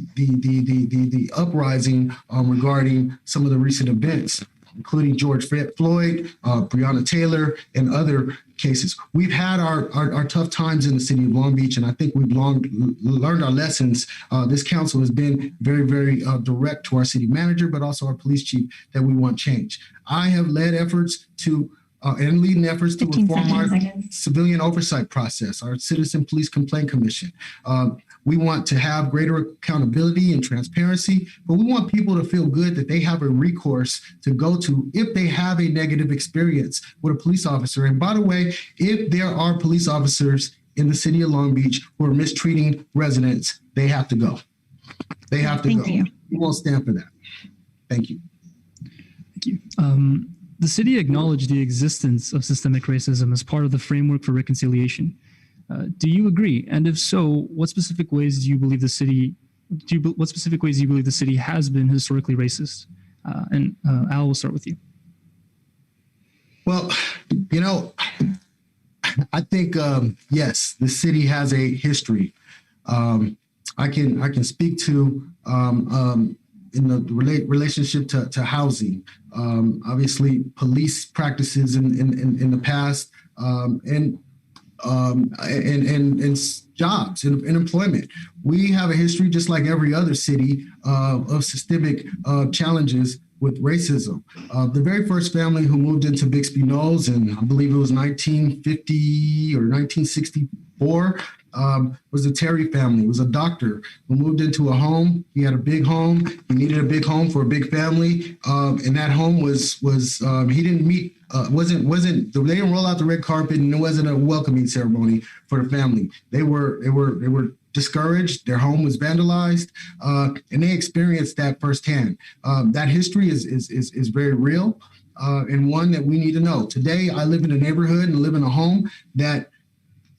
uprising regarding some of the recent events, including George Floyd, Breonna Taylor, and other cases. We've had our tough times in the city of Long Beach, and I think we've learned our lessons. This council has been very, very direct to our city manager, but also our police chief, that we want change. I have led efforts to and leading efforts to reform our civilian oversight process, our Citizen Police Complaint Commission. We want to have greater accountability and transparency, but we want people to feel good that they have a recourse to go to if they have a negative experience with a police officer. And by the way, if there are police officers in the city of Long Beach who are mistreating residents, they have to go. They have to go. Thank you. We won't stand for that. Thank you. Thank you. The city acknowledged the existence of systemic racism as part of the framework for reconciliation. Do you agree? And if so, what specific ways do you believe the city has been historically racist? And Al, we'll start with you. Well, I think yes, the city has a history. I can speak to in the relationship to housing. Obviously, police practices in the past, and jobs and employment. We have a history, just like every other city, of systemic challenges with racism. The very first family who moved into Bixby Knolls, and I believe it was 1950 or 1964, was the Terry family. It was a doctor who moved into a home. He had a big home. He needed a big home for a big family, and that home was he didn't meet. They didn't roll out the red carpet, and it wasn't a welcoming ceremony for the family. They were discouraged. Their home was vandalized, and they experienced that firsthand. That history is very real, and one that we need to know. Today, I live in a neighborhood and live in a home that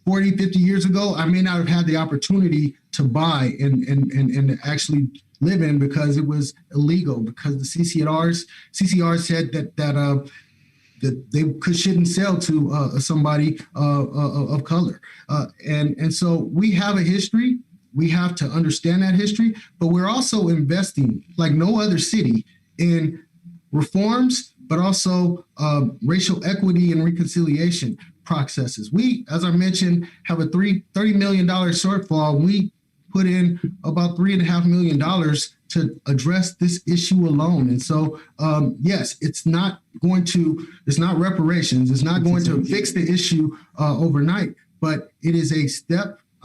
40, 50 years ago, I may not have had the opportunity to buy and actually live in, because it was illegal, because the CCR said that they shouldn't sell to somebody of color. And so we have a history. We have to understand that history, but we're also investing, like no other city, in reforms, but also racial equity and reconciliation processes. We, as I mentioned, have a $30 million shortfall. We put in about $3.5 million to address this issue alone. And so, yes, it's not reparations. It's not going to fix the issue overnight, but it is a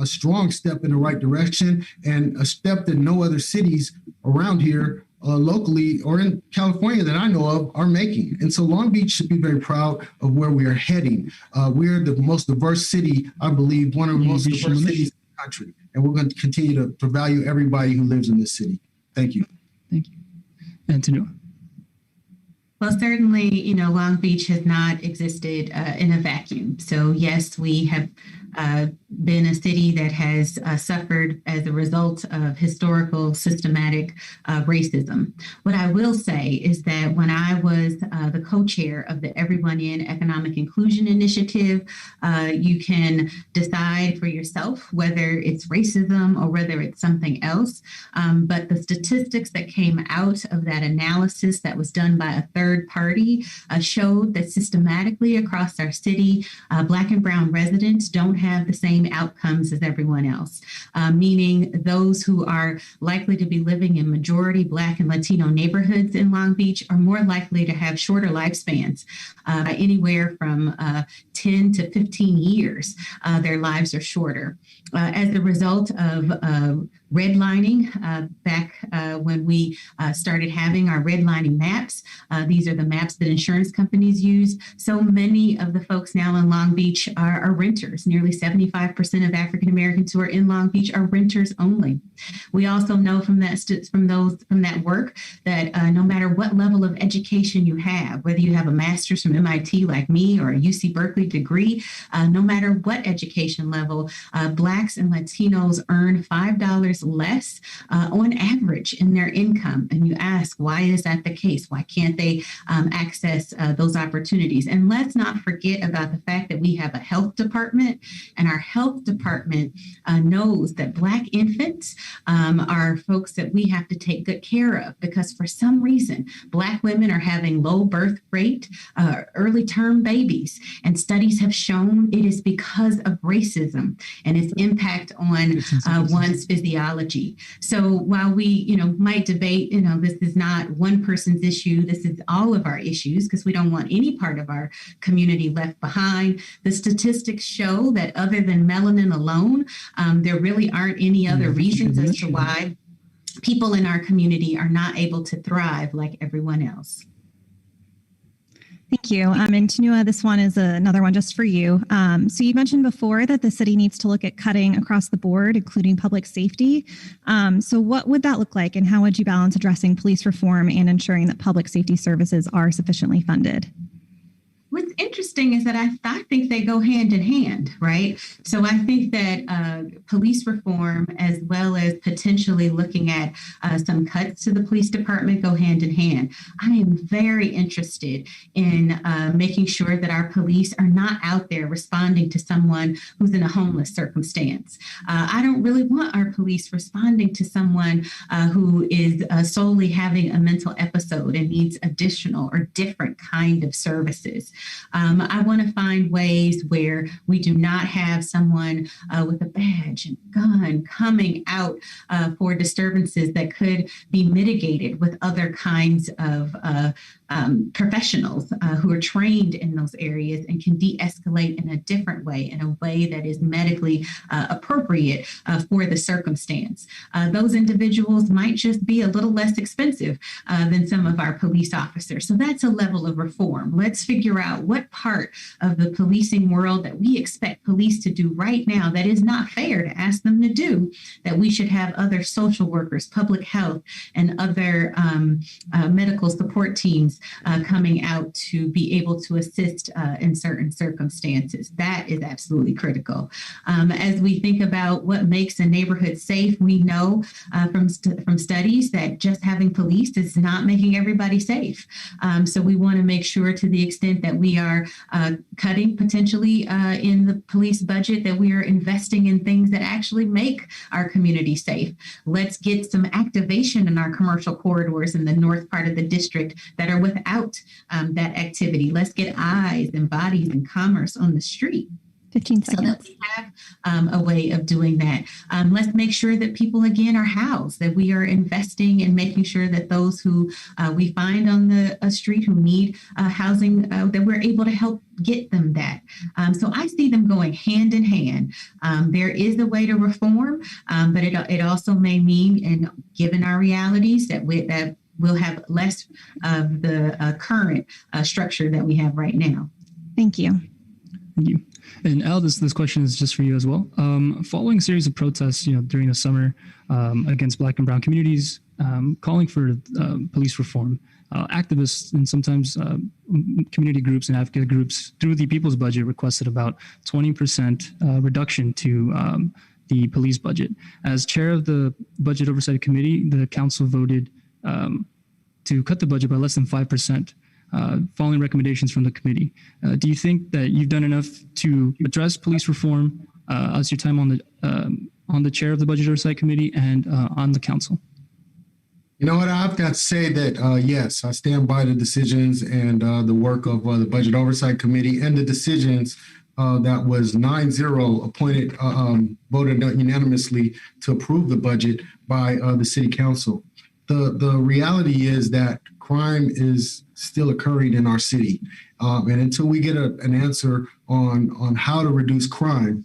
strong step in the right direction, and a step that no other cities around here locally or in California that I know of are making. And so Long Beach should be very proud of where we are heading. We're the most diverse city, I believe, one of the most diverse cities in the country. And we're going to continue to value everybody who lives in this city. Thank you. Thank you. And Tunua. Well, certainly, Long Beach has not existed in a vacuum. So yes, we have been a city that has suffered as a result of historical systematic racism. What I will say is that when I was the co-chair of the Everyone In Economic Inclusion Initiative, you can decide for yourself whether it's racism or whether it's something else. But the statistics that came out of that analysis that was done by a third party showed that systematically across our city, Black and Brown residents don't have the same outcomes as everyone else, meaning those who are likely to be living in majority Black and Latino neighborhoods in Long Beach are more likely to have shorter lifespans, anywhere from 10 to 15 years. Their lives are shorter. As a result of redlining, back when we started having our redlining maps, these are the maps that insurance companies use. So many of the folks now in Long Beach are renters. Nearly 75% of African Americans who are in Long Beach are renters only. We also know from that work that no matter what level of education you have, whether you have a master's from MIT like me or a UC Berkeley degree, no matter what education level, Blacks and Latinos earn $5 less on average in their income. And you ask, why is that the case? Why can't they access those opportunities? And let's not forget about the fact that we have a health department, and our health department knows that Black infants are folks that we have to take good care of, because for some reason, Black women are having low birth rate, early term babies. And studies have shown it is because of racism and its impact on one's physiology. So while we, might debate, this is not one person's issue, this is all of our issues, because we don't want any part of our community left behind. The statistics show that other than melanin alone, there really aren't any other reasons as to why people in our community are not able to thrive like everyone else. Thank you. And Tunua, this one is another one just for you. So you mentioned before that the city needs to look at cutting across the board, including public safety. So what would that look like, and how would you balance addressing police reform and ensuring that public safety services are sufficiently funded? What's interesting is that I think they go hand in hand, right? So I think that police reform, as well as potentially looking at some cuts to the police department, go hand in hand. I am very interested in making sure that our police are not out there responding to someone who's in a homeless circumstance. I don't really want our police responding to someone who is solely having a mental episode and needs additional or different kind of services. I want to find ways where we do not have someone with a badge and gun coming out for disturbances that could be mitigated with other kinds of professionals who are trained in those areas and can de-escalate in a different way, in a way that is medically appropriate for the circumstance. Those individuals might just be a little less expensive than some of our police officers. So that's a level of reform. Let's figure out what part of the policing world that we expect police to do right now that is not fair to ask them to do, that we should have other social workers, public health, and other medical support teams coming out to be able to assist in certain circumstances. That is absolutely critical. As we think about what makes a neighborhood safe, we know from studies that just having police is not making everybody safe. So we want to make sure, to the extent that we are cutting potentially in the police budget, that we are investing in things that actually make our community safe. Let's get some activation in our commercial corridors in the north part of the district that are without that activity. Let's get eyes and bodies and commerce on the street. 15 seconds. So that we have a way of doing that. Let's make sure that people, again, are housed, that we are investing in making sure that those who we find on the street who need housing, that we're able to help get them that. So I see them going hand in hand. There is a way to reform, but it also may mean, and given our realities, that we'll have less of the current structure that we have right now. Thank you. Thank you. And Al, this question is just for you as well. Following a series of protests, during the summer against Black and Brown communities, calling for police reform, activists and sometimes community groups and advocate groups through the People's Budget requested about 20% reduction to the police budget. As chair of the Budget Oversight Committee, the council voted to cut the budget by less than 5%. Following recommendations from the committee. Do you think that you've done enough to address police reform as your time on the chair of the Budget Oversight Committee and on the council? You know what, I've got to say that, yes, I stand by the decisions and the work of the Budget Oversight Committee and the decisions that was 9-0 appointed, voted unanimously to approve the budget by the city council. The reality is that crime is still occurring in our city. And until we get an answer on how to reduce crime,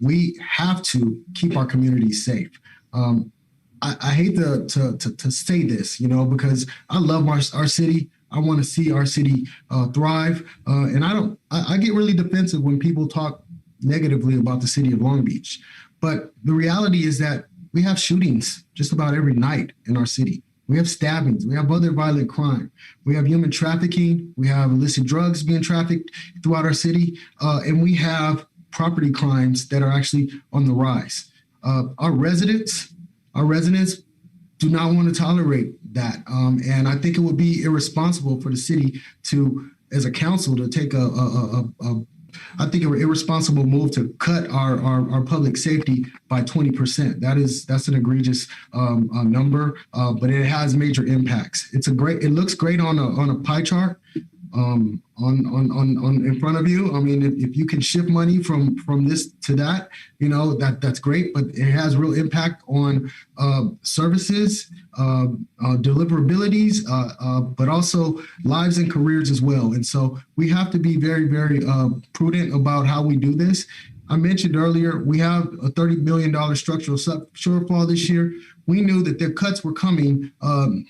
we have to keep our communities safe. I hate to say this, because I love our city. I want to see our city thrive. And I get really defensive when people talk negatively about the city of Long Beach. But the reality is that we have shootings just about every night in our city. We have stabbings. We have other violent crime. We have human trafficking. We have illicit drugs being trafficked throughout our city. And we have property crimes that are actually on the rise. Our residents do not want to tolerate that. And I think it would be irresponsible for the city to, as a council, to take an irresponsible move to cut our public safety by 20%. That's an egregious number, but it has major impacts. It looks great on a pie chart on in front of you. I mean, if you can shift money from this to that, that's great, but it has real impact on services, deliverabilities, but also lives and careers as well. And so we have to be very, very prudent about how we do this. I mentioned earlier, we have a $30 billion structural shortfall this year. We knew that their cuts were coming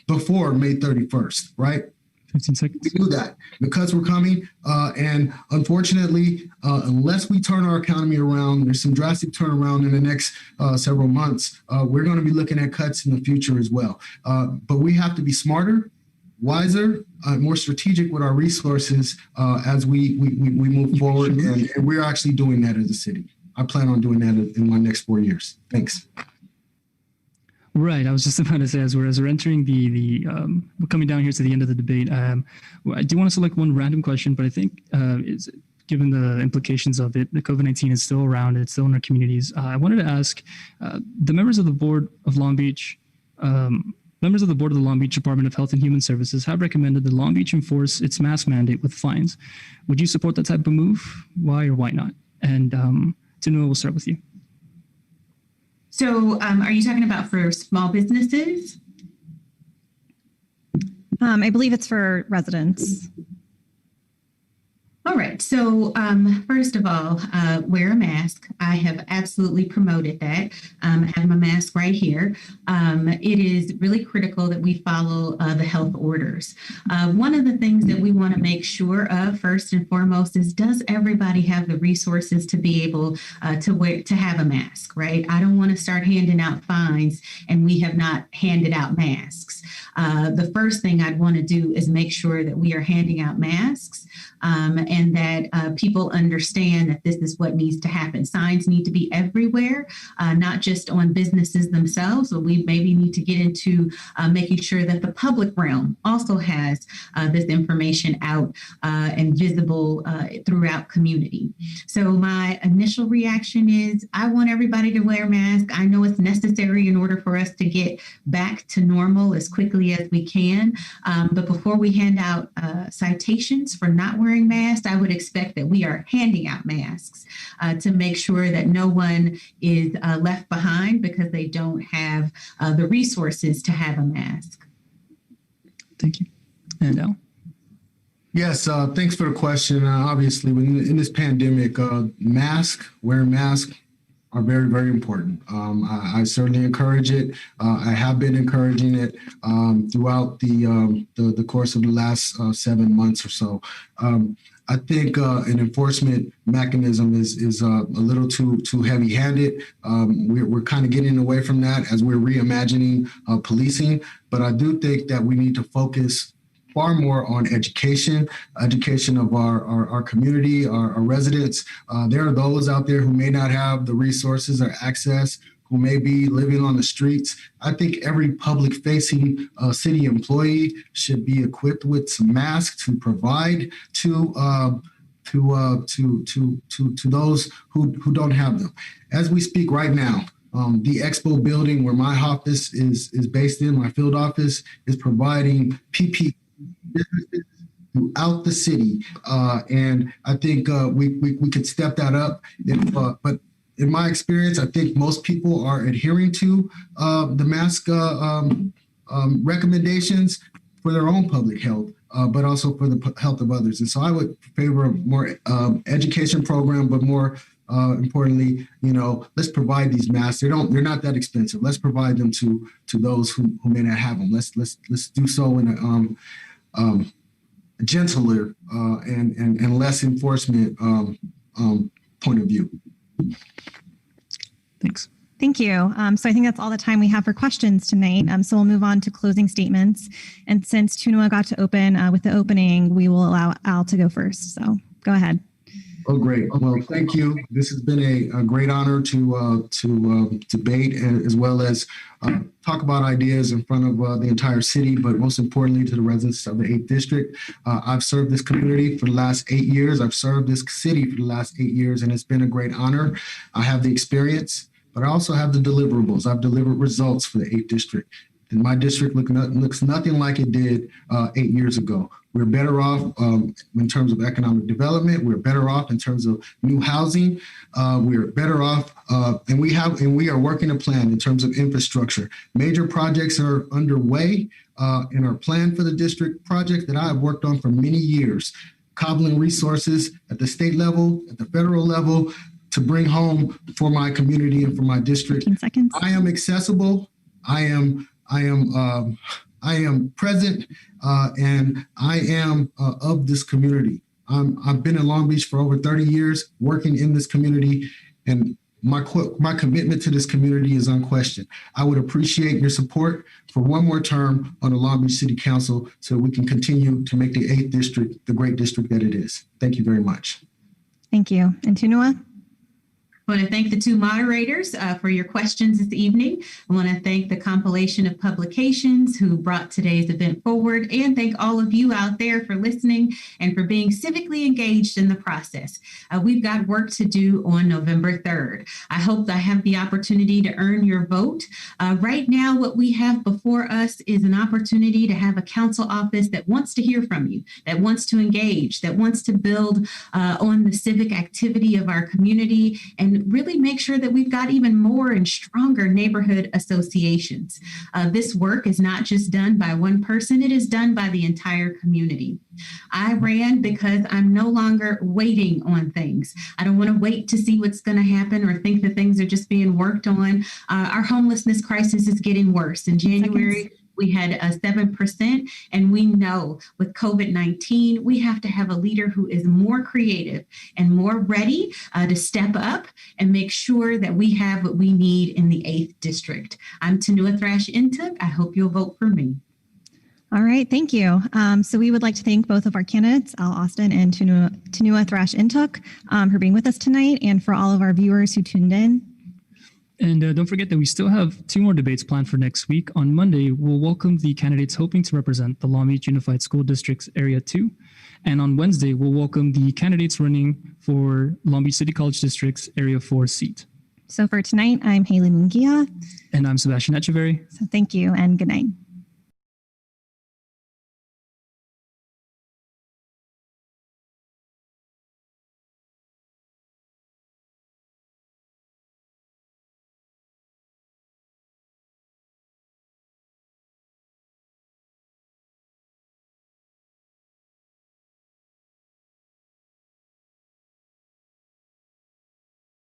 before May 31st, right? 15 seconds. We knew that the cuts were coming, and unfortunately, unless we turn our economy around, there's some drastic turnaround in the next several months. We're going to be looking at cuts in the future as well. But we have to be smarter, wiser, more strategic with our resources as we move forward, and we're actually doing that as a city. I plan on doing that in my next 4 years. Thanks. Right. I was just about to say, as we're entering we're coming down here to the end of the debate. I do want to select one random question, but I think given the implications of it, the COVID-19 is still around. It's still in our communities. I wanted to ask the members of the board of Long Beach. Members of the board of the Long Beach Department of Health and Human Services have recommended that Long Beach enforce its mask mandate with fines. Would you support that type of move? Why or why not? And Tunua, we'll start with you. So are you talking about for small businesses? I believe it's for residents. All right. So first of all, wear a mask. I have absolutely promoted that. I have my mask right here. It is really critical that we follow the health orders. One of the things that we want to make sure of first and foremost is, does everybody have the resources to be able to have a mask, right? I don't want to start handing out fines and we have not handed out masks. The first thing I'd want to do is make sure that we are handing out masks and that people understand that this is what needs to happen. Signs need to be everywhere, not just on businesses themselves, but we maybe need to get into making sure that the public realm also has this information out and visible throughout community. So my initial reaction is, I want everybody to wear masks. I know it's necessary in order for us to get back to normal as quickly as we can. But before we hand out citations for not wearing masks, I would expect that we are handing out masks to make sure that no one is left behind because they don't have the resources to have a mask. Thank you. And Al? Yes, thanks for the question. Obviously, in this pandemic, wearing masks are very, very important. I certainly encourage it. I have been encouraging it throughout the course of the last 7 months or so. I think an enforcement mechanism is a little too heavy-handed. We're kind of getting away from that as we're reimagining policing. But I do think that we need to focus far more on education of our community, our residents. There are those out there who may not have the resources or access, who may be living on the streets. I think every public-facing city employee should be equipped with some masks to provide to those who don't have them. As we speak right now, the Expo building where my office is based in, my field office, is providing PPE businesses throughout the city, and I think we could step that up. But in my experience, I think most people are adhering to the mask recommendations for their own public health, but also for the health of others. And so I would favor a more education program, but more importantly, let's provide these masks. They're not that expensive. Let's provide them to those who may not have them. Let's do so in a gentler and less enforcement point of view. Thanks. Thank you. So I think that's all the time we have for questions tonight. So we'll move on to closing statements. And since Tunua got to open with the opening, we will allow Al to go first. So go ahead. Oh, great. Well, thank you. This has been a great honor to debate as well as talk about ideas in front of the entire city, but most importantly to the residents of the 8th District. I've served this community for the last 8 years. I've served this city for the last 8 years, and it's been a great honor. I have the experience, but I also have the deliverables. I've delivered results for the 8th District. And my district looks nothing like it did 8 years ago. We're better off in terms of economic development. We're better off in terms of new housing. We're better off, and we are working a plan in terms of infrastructure. Major projects are underway and are planned for the district, projects that I have worked on for many years, cobbling resources at the state level, at the federal level, to bring home for my community and for my district. 15 seconds. I am accessible. I am present, and I am of this community. I've been in Long Beach for over 30 years, working in this community, and my commitment to this community is unquestioned. I would appreciate your support for one more term on the Long Beach City Council so we can continue to make the 8th District the great district that it is. Thank you very much. Thank you. And Tunua? I want to thank the two moderators for your questions this evening. I want to thank the compilation of publications who brought today's event forward, and thank all of you out there for listening and for being civically engaged in the process. We've got work to do on November 3rd. I hope I have the opportunity to earn your vote. Right now, what we have before us is an opportunity to have a council office that wants to hear from you, that wants to engage, that wants to build on the civic activity of our community, and really make sure that we've got even more and stronger neighborhood associations. This work is not just done by one person, it is done by the entire community. I ran because I'm no longer waiting on things. I don't want to wait to see what's going to happen or think that things are just being worked on. Our homelessness crisis is getting worse. In January, we had a 7%, and we know with COVID-19, we have to have a leader who is more creative and more ready to step up and make sure that we have what we need in the 8th District. I'm Tunua Thrash-Ntuk. I hope you'll vote for me. All right, thank you. So we would like to thank both of our candidates, Al Austin and Tunua Thrash-Ntuk, for being with us tonight, and for all of our viewers who tuned in. And don't forget that we still have 2 more debates planned for next week. On Monday, we'll welcome the candidates hoping to represent the Long Beach Unified School District's Area 2. And on Wednesday, we'll welcome the candidates running for Long Beach City College District's Area 4 seat. So for tonight, I'm Haley Mungia. And I'm Sebastian Echeverry. So thank you and good night.